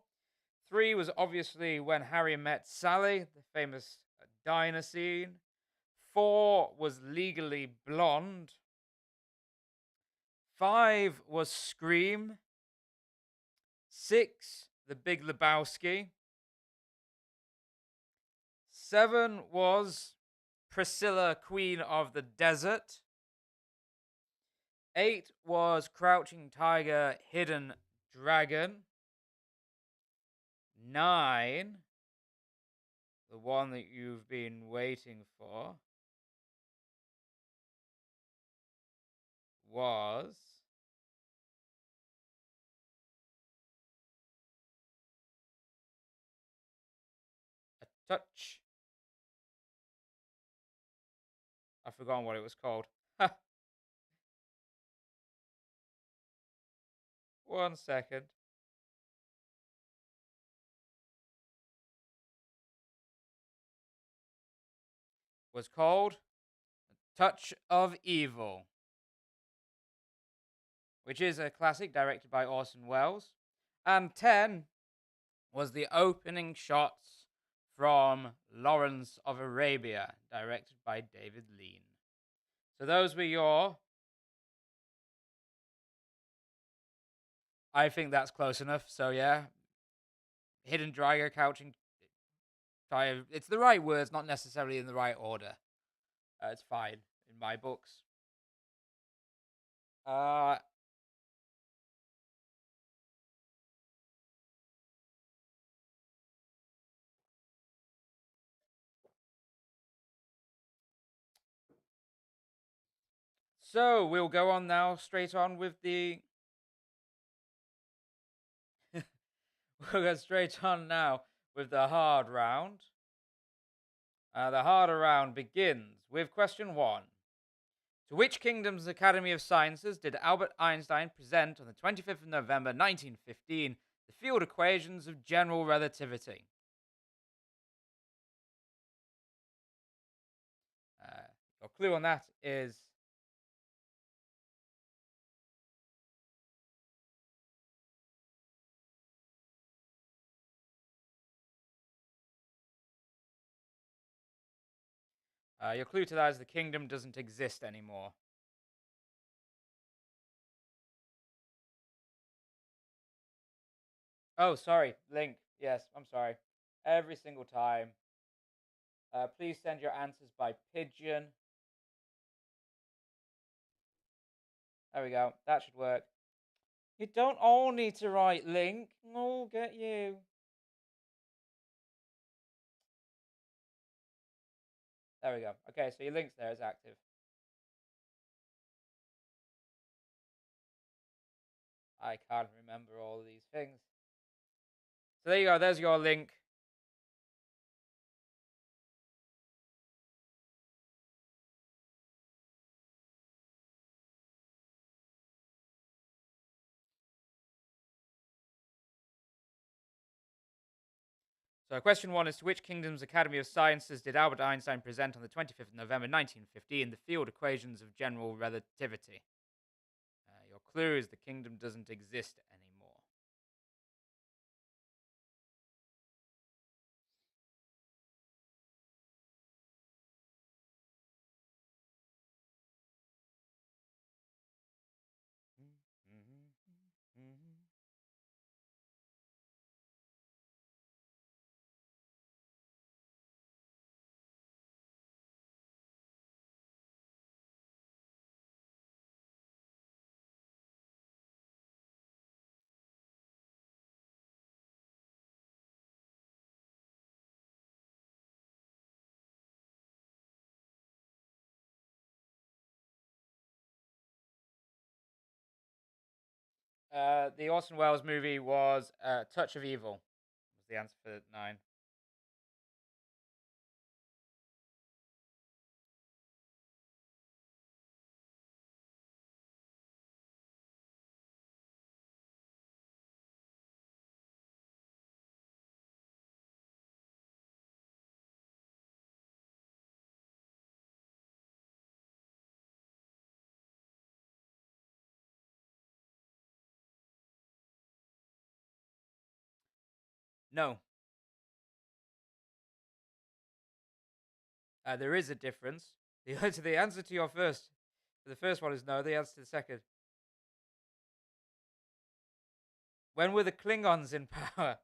Three was obviously When Harry Met Sally, the famous diner scene. Four was Legally Blonde. Five was Scream. Six, The Big Lebowski. Seven was Priscilla, Queen of the Desert. 8 was Crouching Tiger, Hidden Dragon. 9, the one that you've been waiting for, was A Touch. I've forgotten what it was called. 1 second. Was called Touch of Evil, which is a classic directed by Orson Welles. And 10 was the opening shots from Lawrence of Arabia, directed by David Lean. So those were your... I think that's close enough. So yeah, Hidden Dragon, Couching Tiger. It's the right words, not necessarily in the right order. It's fine in my books. Uh, so we'll go on now, straight on with the... we'll go straight on now with the hard round. The harder round begins with question 1. To which kingdom's Academy of Sciences did Albert Einstein present on the 25th of November 1915 the field equations of general relativity? Your clue on that is your clue to that is the kingdom doesn't exist anymore. Oh, sorry, Link. Yes, I'm sorry. Every single time. Please send your answers by pigeon. There we go. That should work. You don't all need to write Link. Oh, get you. There we go. Okay, so your link's there is active. I can't remember all of these things. So there you go. There's your link. So question 1 is, to which kingdom's Academy of Sciences did Albert Einstein present on the 25th of November 1915 the field equations of general relativity? Your clue is the kingdom doesn't exist anymore. The Orson Welles movie was Touch of Evil. Was the answer for 9. No. There is a difference. The answer to your first, the first one is no. The answer to the second. When were the Klingons in power?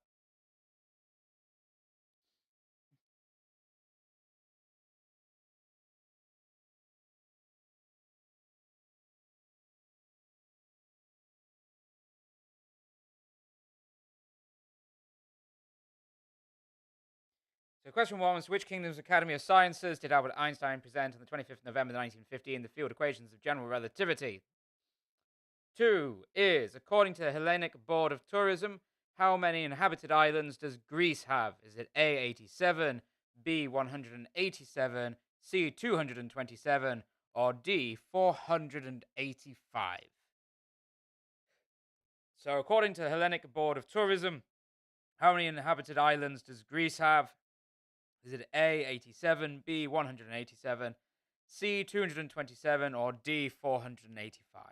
So, question one was: Which Kingdom's Academy of Sciences did Albert Einstein present on the 25th of November 1950 in the field equations of general relativity? Two is: According to the Hellenic Board of Tourism, how many inhabited islands does Greece have? Is it A 87, B 187, C 227, or D 485? So, according to the Hellenic Board of Tourism, how many inhabited islands does Greece have? Is it A 87, B 187, C 227, or D 485?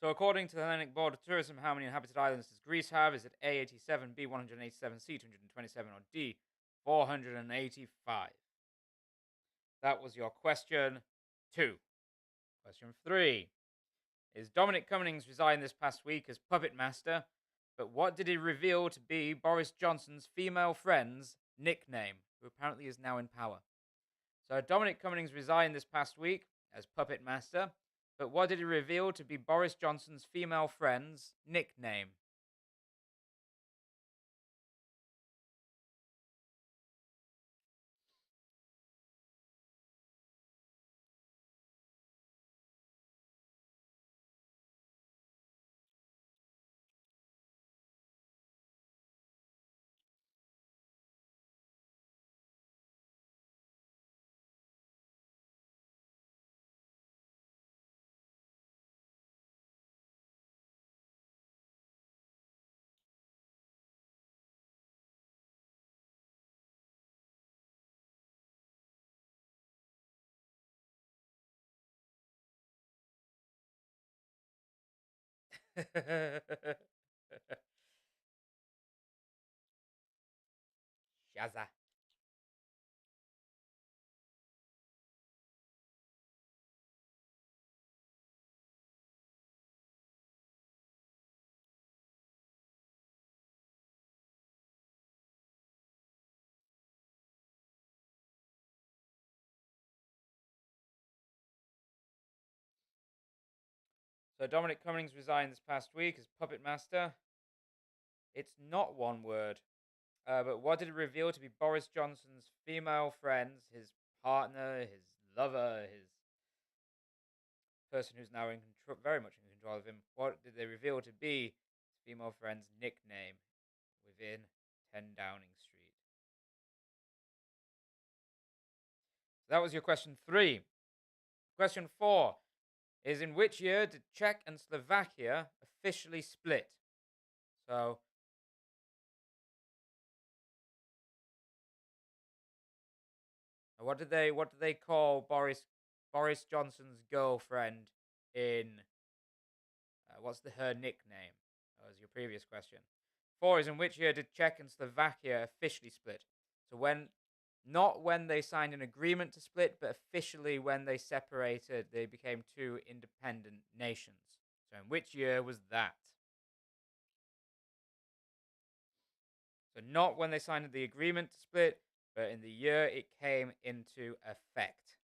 So, according to the Hellenic Board of Tourism, how many inhabited islands does Greece have? Is it A 87, B 187, C 227, or D 485? That was your question two. Question three is: Dominic Cummings resigned this past week as puppet master, but what did he reveal to be Boris Johnson's female friend's nickname, who apparently is now in power? So, Dominic Cummings resigned this past week as puppet master, but what did he reveal to be Boris Johnson's female friend's nickname? Shaza. So Dominic Cummings resigned this past week as puppet master. It's not one word. But what did it reveal to be Boris Johnson's female friends, his partner, his lover, his person who's now in control, very much in control of him? What did they reveal to be his female friend's nickname within 10 Downing Street? So that was your question three. Question four is: In which year did Czech and Slovakia officially split? So, what did they call Boris Johnson's girlfriend in what's her nickname? That was your previous question. Four is: In which year did Czech and Slovakia officially split? So not when they signed an agreement to split, but officially when they separated, they became two independent nations. So in which year was that? So not when they signed the agreement to split, but in the year it came into effect.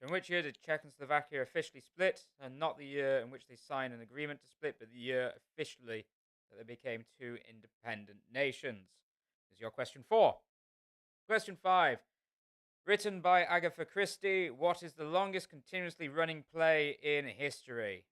So, in which year did Czech and Slovakia officially split? And not the year in which they signed an agreement to split, but the year officially that they became two independent nations. This is your question 4. Question 5. Written by Agatha Christie, what is the longest continuously running play in history?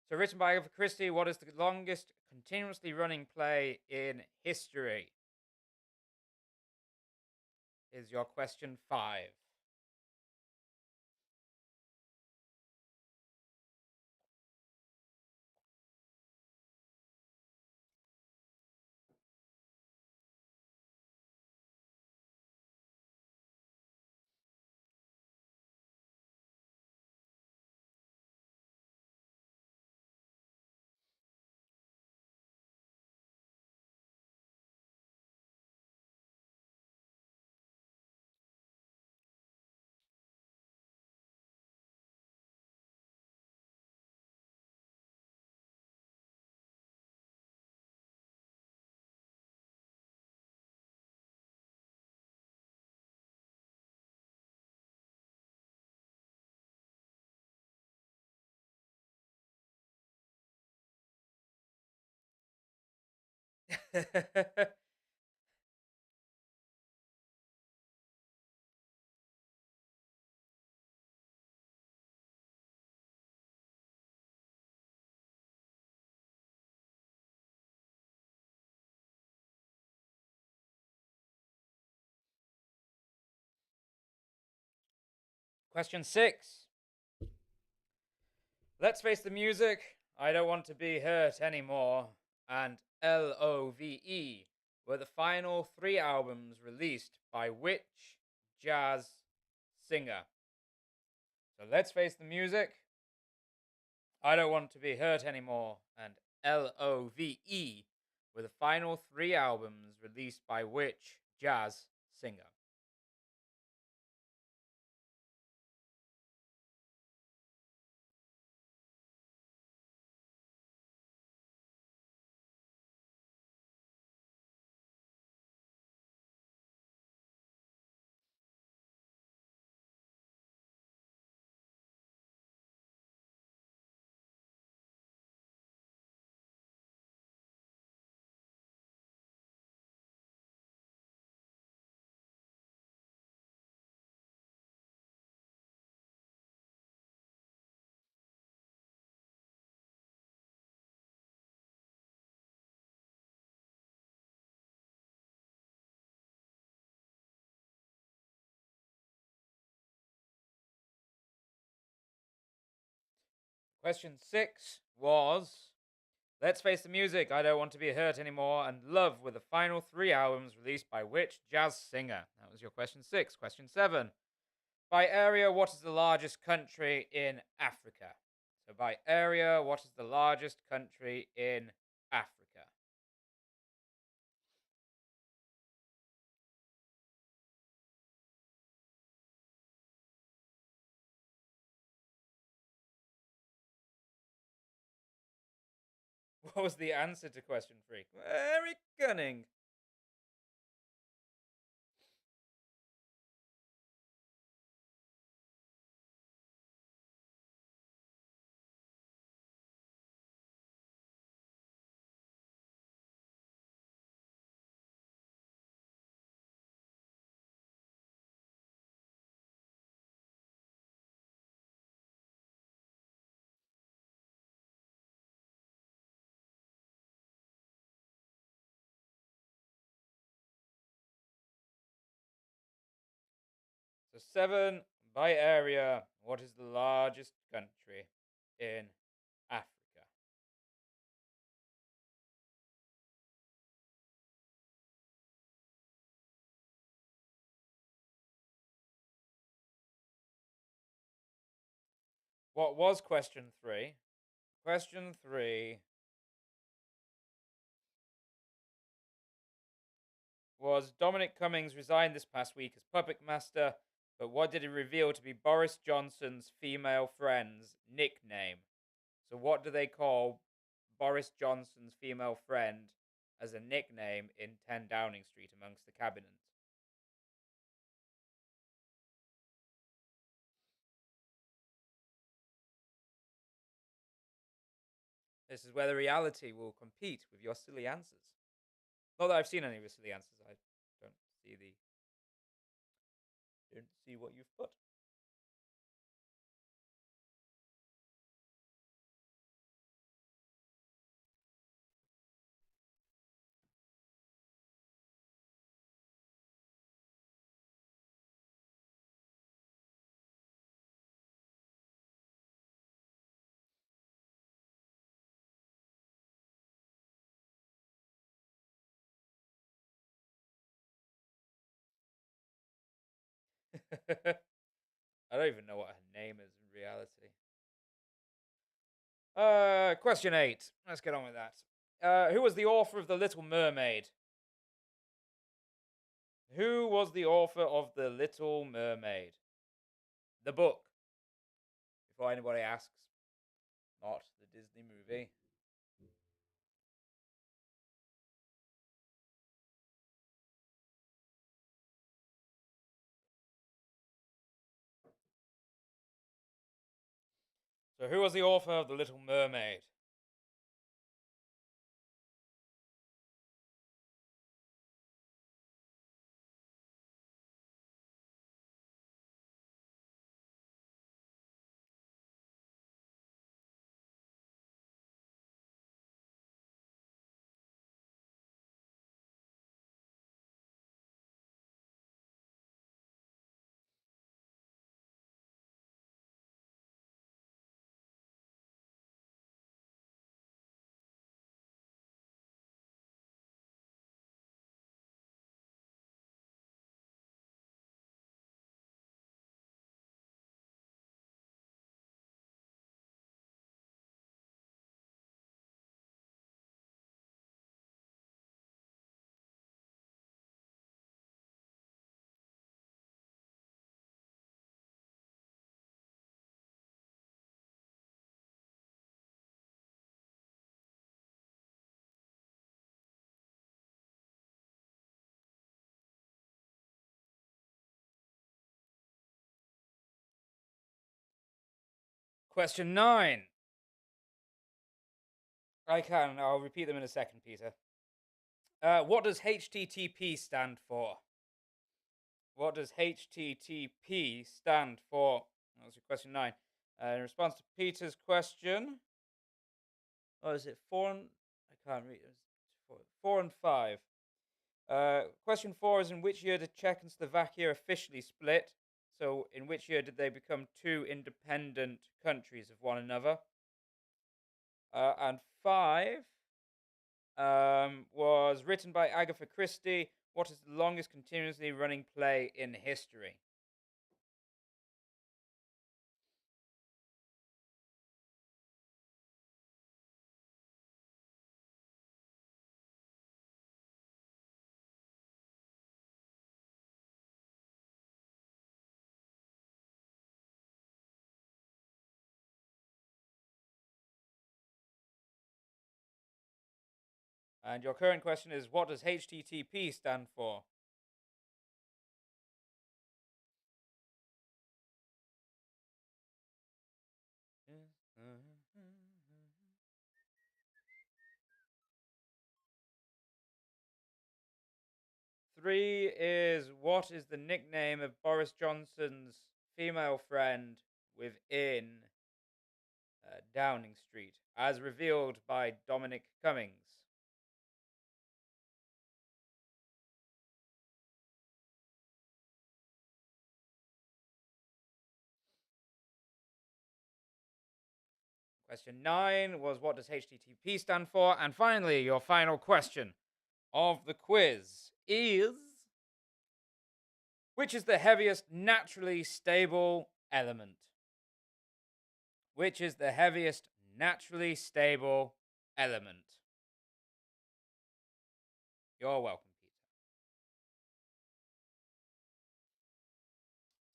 So, written by Agatha Christie, what is the longest continuously running play in history? Is your question 5. Question 6. Let's Face the Music, I Don't Want to Be Hurt Anymore, and LOVE were the final 3 albums released by which jazz singer? So, Let's Face the Music, I Don't Want to Be Hurt Anymore, and LOVE were the final 3 albums released by which jazz singer? Question 6 was Let's Face the Music, I Don't Want to Be Hurt Anymore, and Love were the final 3 albums released by which jazz singer? That was your question 6. Question 7. By area, what is the largest country in Africa? So, by area, what is the largest country in Africa? What was the answer to question 3? Very cunning. So 7 by area. What is the largest country in Africa? What was question 3? Question 3 was Dominic Cummings resigned this past week as puppet master, but what did he reveal to be Boris Johnson's female friend's nickname? So, what do they call Boris Johnson's female friend as a nickname in 10 Downing Street amongst the cabinet? This is where the reality will compete with your silly answers. Not that I've seen any of your silly answers. I don't see the don't see what you've put. I don't even know what her name is in reality. Question 8. Let's get on with that. Who was the author of The Little Mermaid? Who was the author of The Little Mermaid? The book. Before anybody asks, not the Disney movie. So, who was the author of The Little Mermaid? Question 9. I can. I'll repeat them in a second, Peter. What does HTTP stand for? What does HTTP stand for? That was your question 9. In response to Peter's question, oh, is it 4 and I can't read. It's 4 and 5. Question 4 is in which year did Czech and Slovakia officially split? So, in which year did they become two independent countries of one another? And 5 was written by Agatha Christie. What is the longest continuously running play in history? And your current question is what does HTTP stand for? Three is what is the nickname of Boris Johnson's female friend within Downing Street, as revealed by Dominic Cummings? Question 9 was, what does HTTP stand for? And finally, your final question of the quiz is, which is the heaviest naturally stable element? Which is the heaviest naturally stable element? You're welcome, Peter.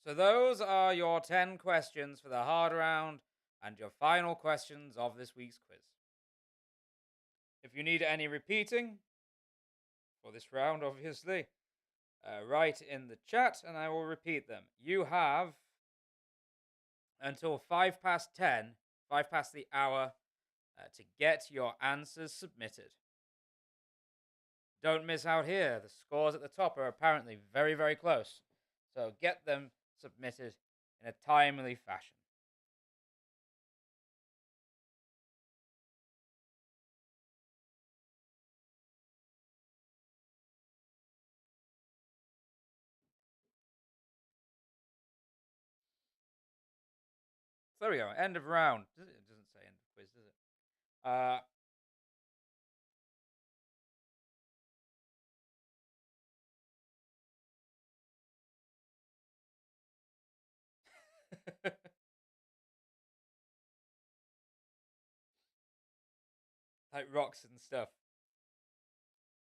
So those are your 10 questions for the hard round and your final questions of this week's quiz. If you need any repeating for this round, obviously, write in the chat and I will repeat them. You have until 10, 5 past the hour, to get your answers submitted. Don't miss out here. The scores at the top are apparently very, very close. So get them submitted in a timely fashion. So there we go. End of round. It doesn't say end of quiz, does it? Like rocks and stuff.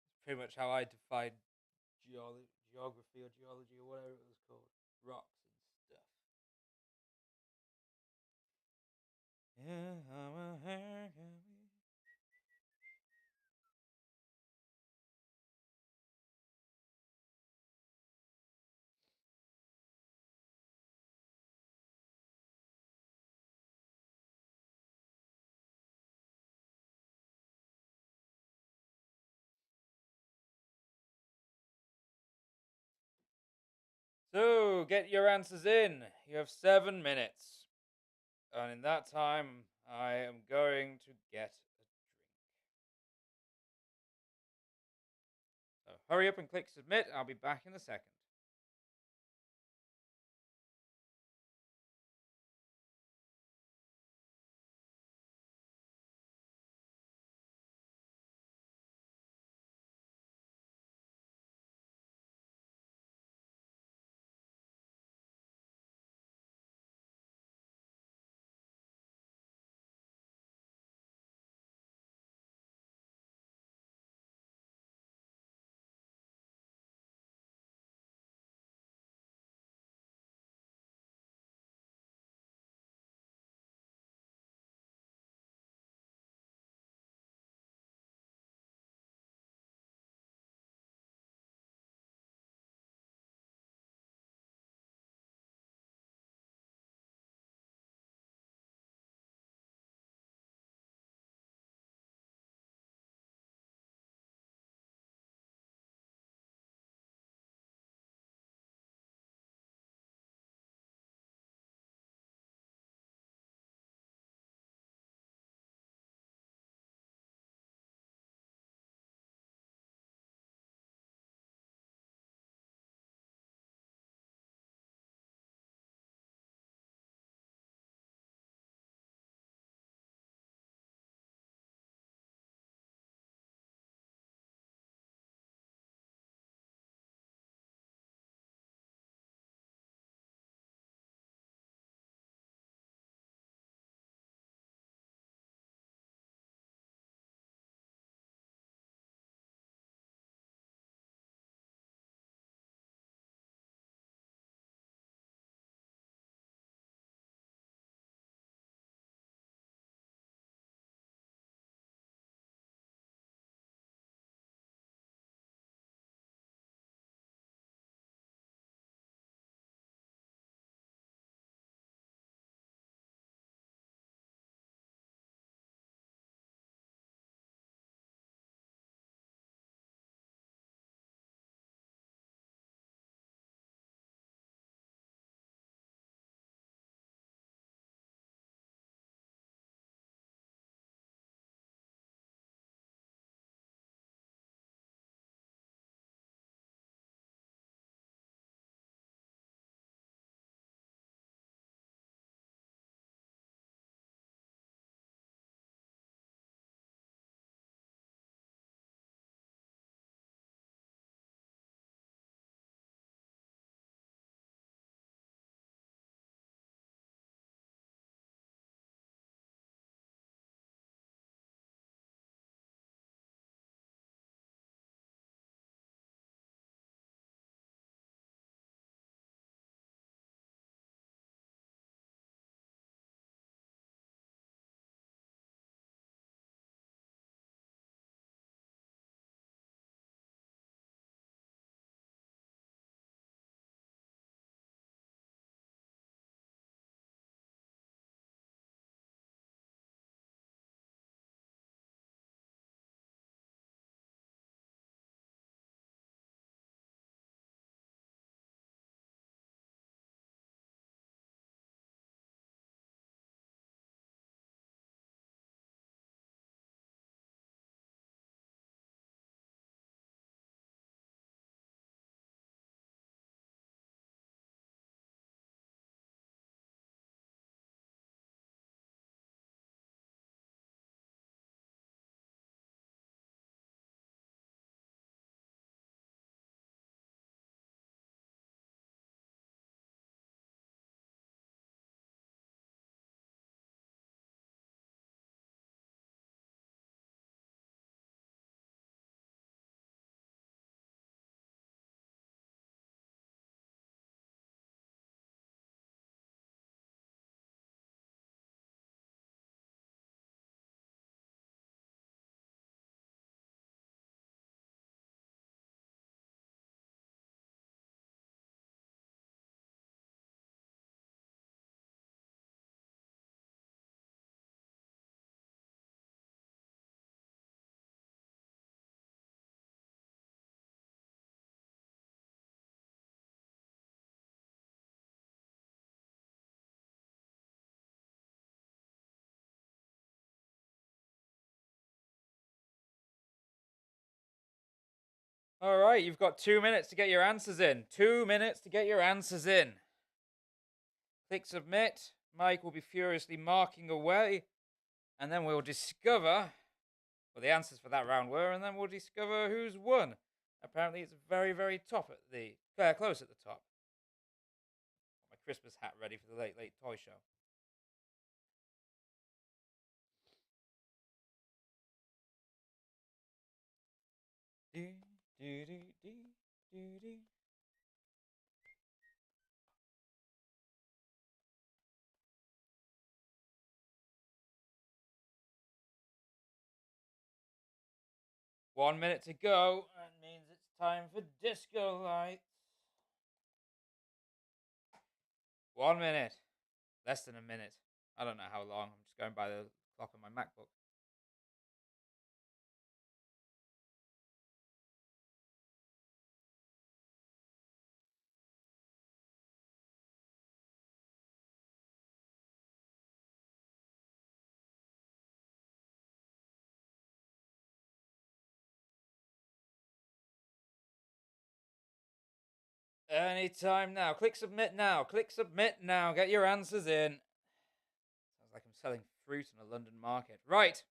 It's pretty much how I define geography or geology or whatever it was called. Rocks and stuff. Yeah, So, get your answers in. You have 7 minutes. And in that time, I am going to get a drink. So, hurry up and click submit. I'll be back in a second. All right, you've got 2 minutes to get your answers in. 2 minutes to get your answers in. Click submit. Mike will be furiously marking away, and then we'll discover what the answers for that round were, and then we'll discover who's won. Apparently, it's very, very top at the close at the top. Got my Christmas hat ready for the late, late toy show. Do, do, do, do, do, do. 1 minute to go. That means it's time for disco lights. 1 minute. Less than a minute. I don't know how long. I'm just going by the clock on my MacBook. Anytime now. Click submit now. Click submit now. Get your answers in. Sounds like I'm selling fruit in a London market. Right.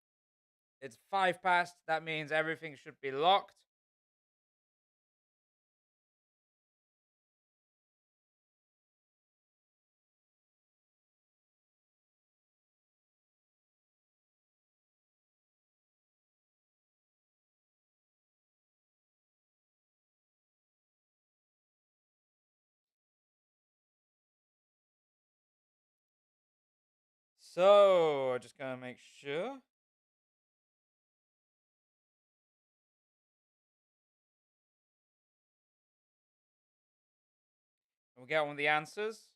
It's 5 past. That means everything should be locked. So, just gonna make sure. We'll get on with the answers.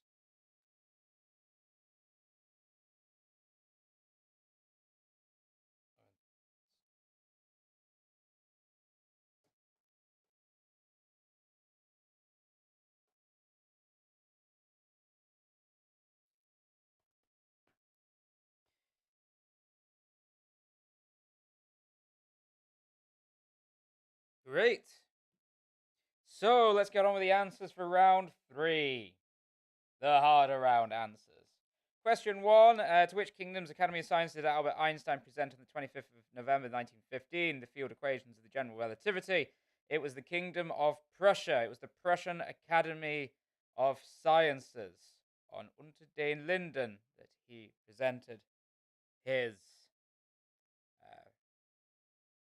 Great. So, let's get on with the answers for round 3. The harder round answers. Question 1. To which kingdom's Academy of Sciences did Albert Einstein present on the 25th of November 1915 the field equations of the general relativity? It was the Kingdom of Prussia. It was the Prussian Academy of Sciences on Unter den Linden that he presented his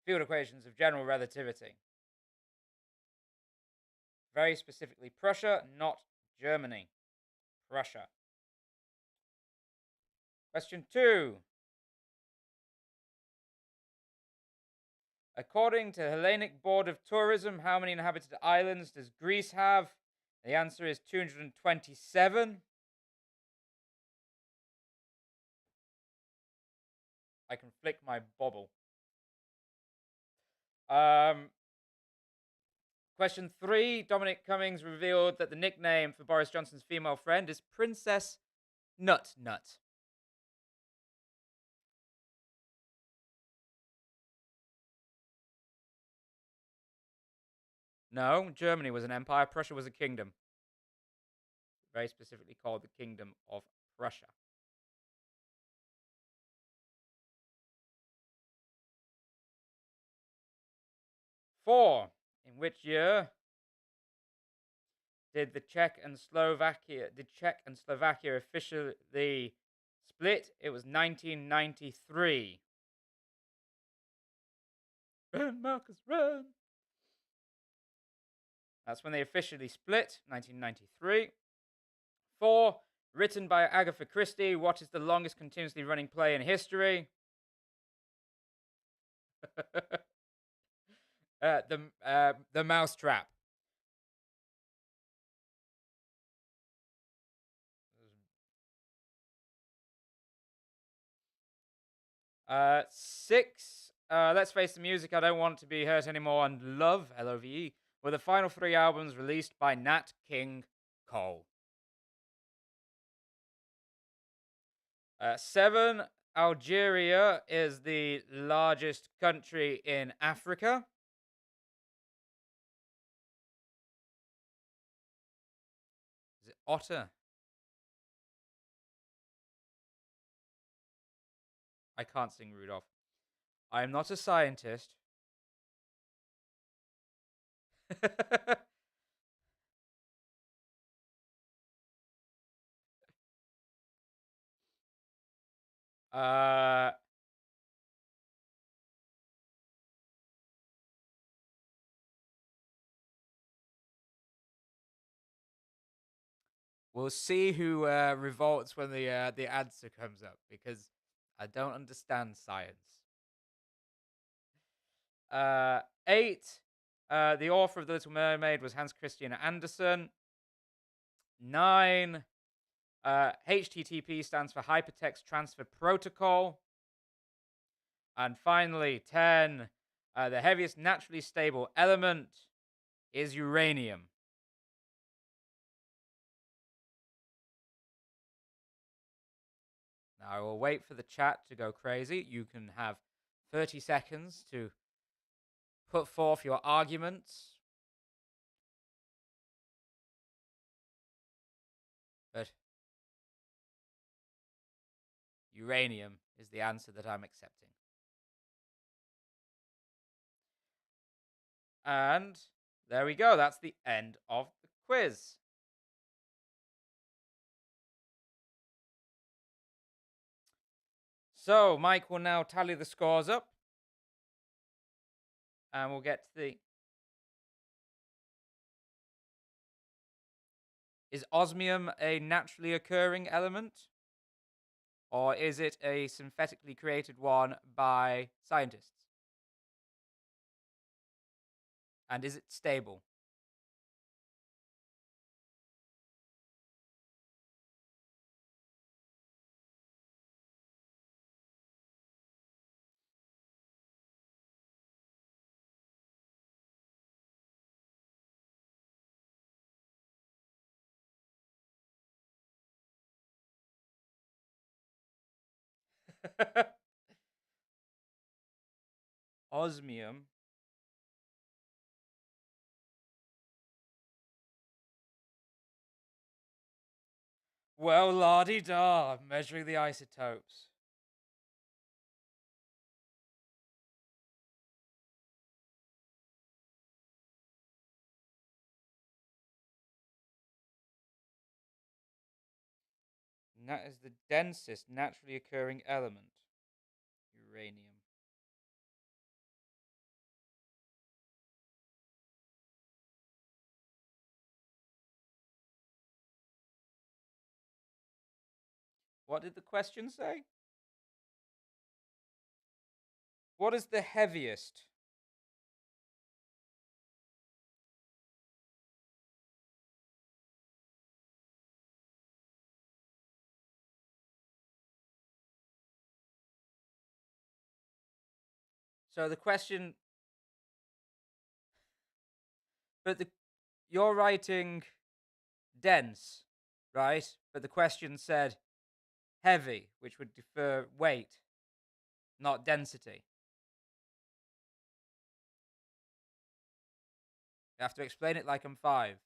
field equations of general relativity. Very specifically Prussia, not Germany. Prussia. Question 2. According to the Hellenic Board of Tourism, how many inhabited islands does Greece have? The answer is 227. I can flick my bobble. Question 3. Dominic Cummings revealed that the nickname for Boris Johnson's female friend is Princess Nut Nut. No, Germany was an empire. Prussia was a kingdom. Very specifically called the Kingdom of Prussia. 4. In which year did Czech and Slovakia officially split? It was 1993. Run, Marcus, run! That's when they officially split, 1993. 4. Written by Agatha Christie, what is the longest continuously running play in history? The Mousetrap. 6. Let's Face the Music, I Don't Want to Be Hurt Anymore, and Love, Love, were the final 3 albums released by Nat King Cole. 7. Algeria is the largest country in Africa. otter. I can't sing Rudolph. I am not a scientist. uh, we'll see who revolts when the answer comes up because I don't understand science. 8. The author of The Little Mermaid was Hans Christian Andersen. 9. HTTP stands for Hypertext Transfer Protocol. And finally, 10. The heaviest naturally stable element is uranium. Now, I will wait for the chat to go crazy. You can have 30 seconds to put forth your arguments. But uranium is the answer that I'm accepting. And there we go. That's the end of the quiz. So Mike will now tally the scores up. And we'll get to the... Is osmium a naturally occurring element? Or is it a synthetically created one by scientists? And is it stable? Osmium. Well, la-di-da, measuring the isotopes. That is the densest naturally occurring element. Uranium. What did the question say? What is the heaviest? So the question... But you're writing dense, right? But the question said heavy, which would defer weight, not density. You have to explain it like I'm 5.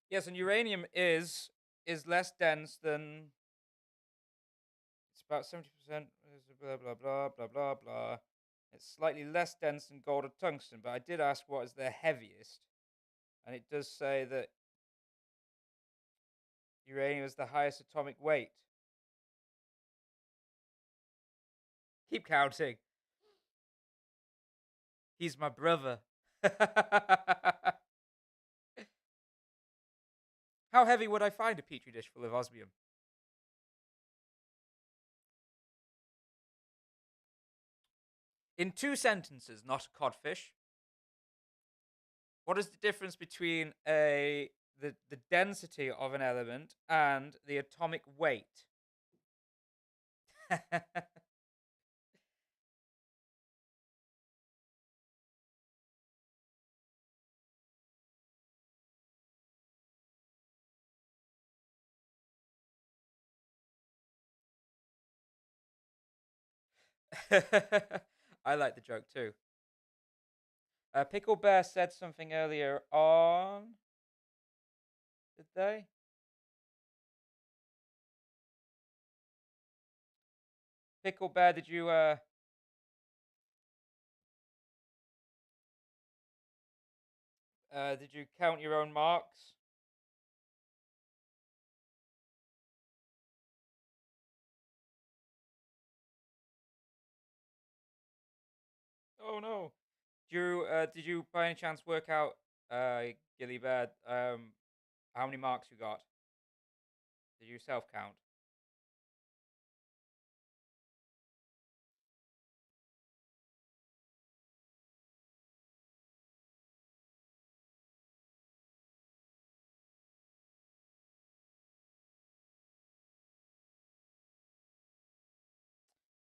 Yes, and uranium is less dense than... It's about 70%, blah, blah, blah, blah, blah, blah. It's slightly less dense than gold or tungsten, but I did ask what is the heaviest. And it does say that uranium is the highest atomic weight. Keep counting. He's my brother. How heavy would I find a petri dish full of osmium? In 2 sentences, not a codfish. What is the difference between the density of an element and the atomic weight? I like the joke too. Pickle Bear said something earlier on. Did they? Pickle Bear, did you count your own marks? Oh no. Did you by any chance work out, Gilly Bear, how many marks you got? Did you self count?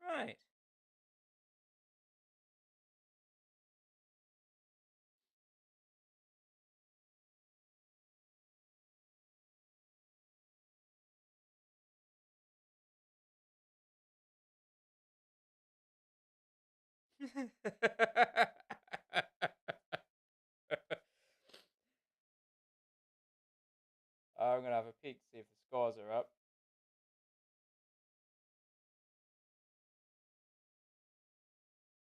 Right. I'm gonna have a peek to see if the scores are up.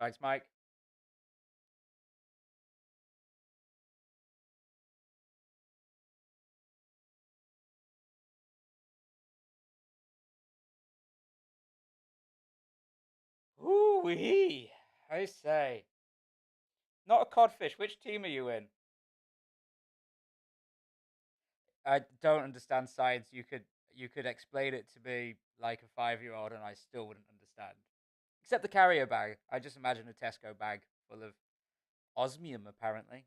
Thanks, Mike. Ooh wee! I say, not a codfish. Which team are you in? I don't understand science. You could explain it to me like a 5-year-old, and I still wouldn't understand. Except the carrier bag. I just imagine a Tesco bag full of osmium, apparently.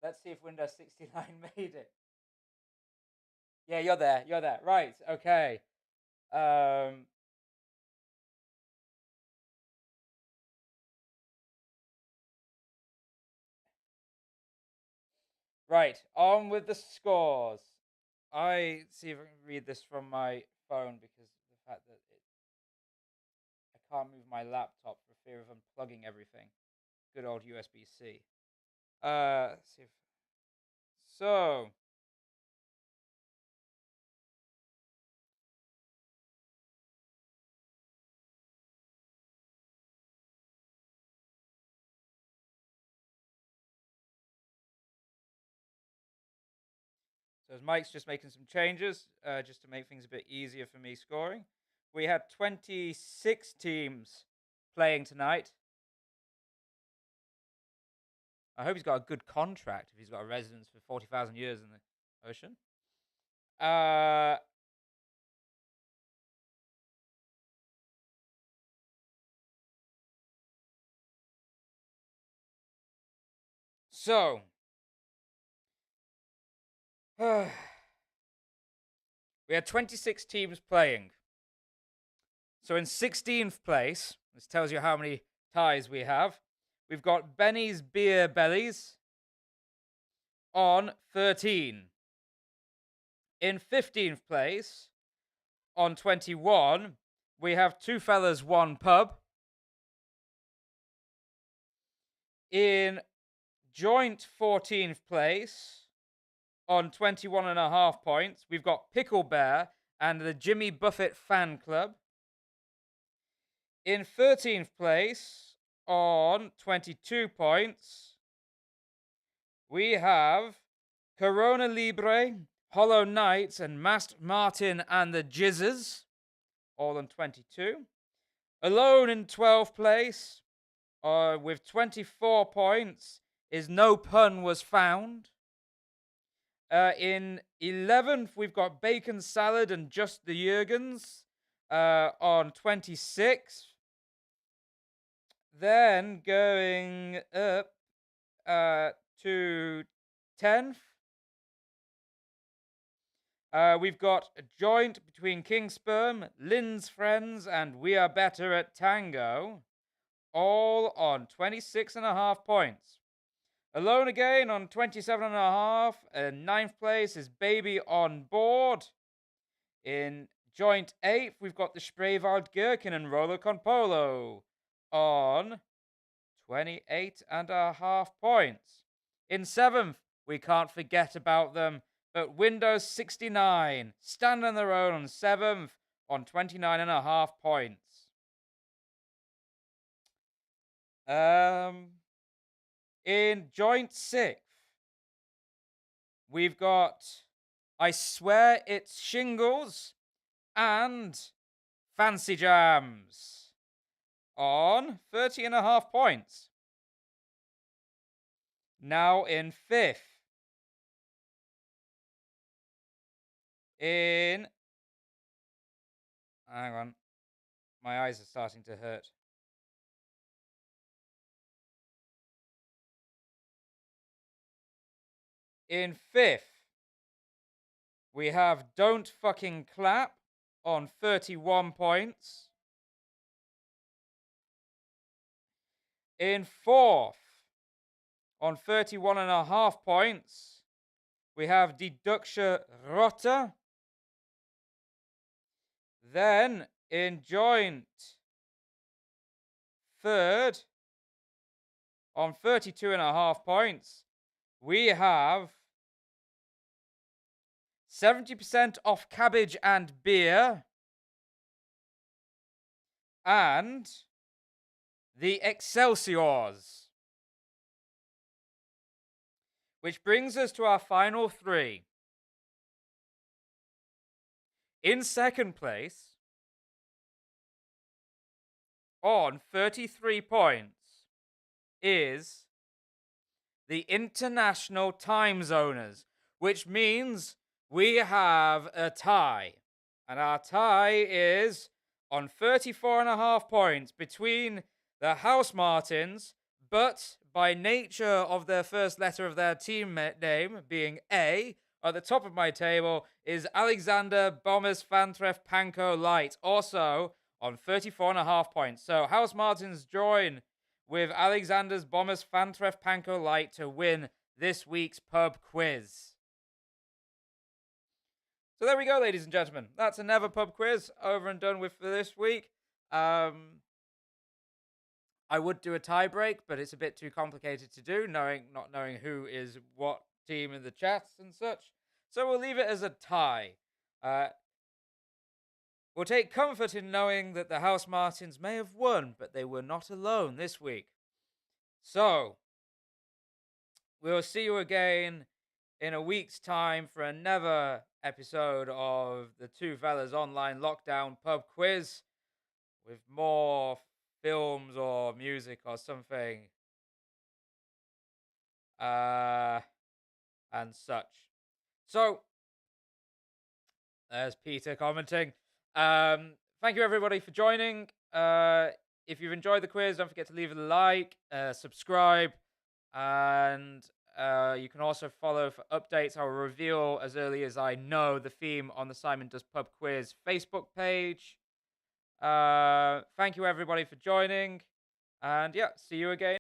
Let's see if Windows 69 made it. Yeah, you're there. You're there. Right. Okay. Um, right. On with the scores. I see if I can read this from my phone because the fact that I can't move my laptop for fear of unplugging everything. Good old USB C. Let's see if so. So as Mike's just making some changes, just to make things a bit easier for me scoring. We had 26 teams playing tonight. I hope he's got a good contract if he's got a residence for 40,000 years in the ocean. Uh, so, we had 26 teams playing. So in 16th place, this tells you how many ties we have. We've got Benny's Beer Bellies on 13. In 15th place, on 21, we have Two Fellas, One Pub. In joint 14th place on 21.5 points, we've got Pickle Bear and the Jimmy Buffett Fan Club. In 13th place on 22 points, we have Corona Libre, Hollow Knights, and Masked Martin and the Jizzers, all on 22. Alone in 12th place, with 24 points, is No Pun Was Found. In 11th, we've got Bacon Salad and Just the Jurgens on 26. Then going up to 10th, we've got a joint between King Sperm, Lynn's Friends, and We Are Better at Tango, all on 26.5 points. Alone again on 27.5. In 9th place is Baby on Board. In joint 8th, we've got the Spreewald Gherkin and Roller Con Polo on 28.5 points. In 7th, we can't forget about them, but Windows 69 stand on their own on 7th on 29.5 points. In joint 6th, we've got I Swear It's Shingles and Fancy Jams on 30.5 points. Now in 5th, hang on, my eyes are starting to hurt. In 5th, we have Don't Fucking Clap on 31 points. In 4th, on 31.5 points, we have Deduction Rotter. Then, in joint 3rd, on 32.5 points, we have 70% off cabbage and beer and the Excelsiors. Which brings us to our final 3. In 2nd place, on 33 points, is the International Time Zoners, which means we have a tie. And our tie is on 34.5 points between the House Martins, but by nature of their first letter of their team name being A, at the top of my table is Alexander Bombers Fantref Panko Light, also on 34.5 points. So House Martins join with Alexander's Bombers Fantref Panko Light to win this week's pub quiz. So there we go, ladies and gentlemen. That's a Never Pub quiz over and done with for this week. I would do a tie break, but it's a bit too complicated to do, not knowing who is what team in the chats and such. So we'll leave it as a tie. We'll take comfort in knowing that the House Martins may have won, but they were not alone this week. So, we'll see you again in a week's time for another episode of the Two Fellas Online Lockdown Pub Quiz with more films or music or something and such. So, there's Peter commenting. Thank you everybody for joining. If you've enjoyed the quiz, don't forget to leave a like, subscribe, and you can also follow for updates. I'll reveal as early as I know the theme on the Simon Does Pub Quiz Facebook page. Thank you everybody for joining, and yeah, see you again.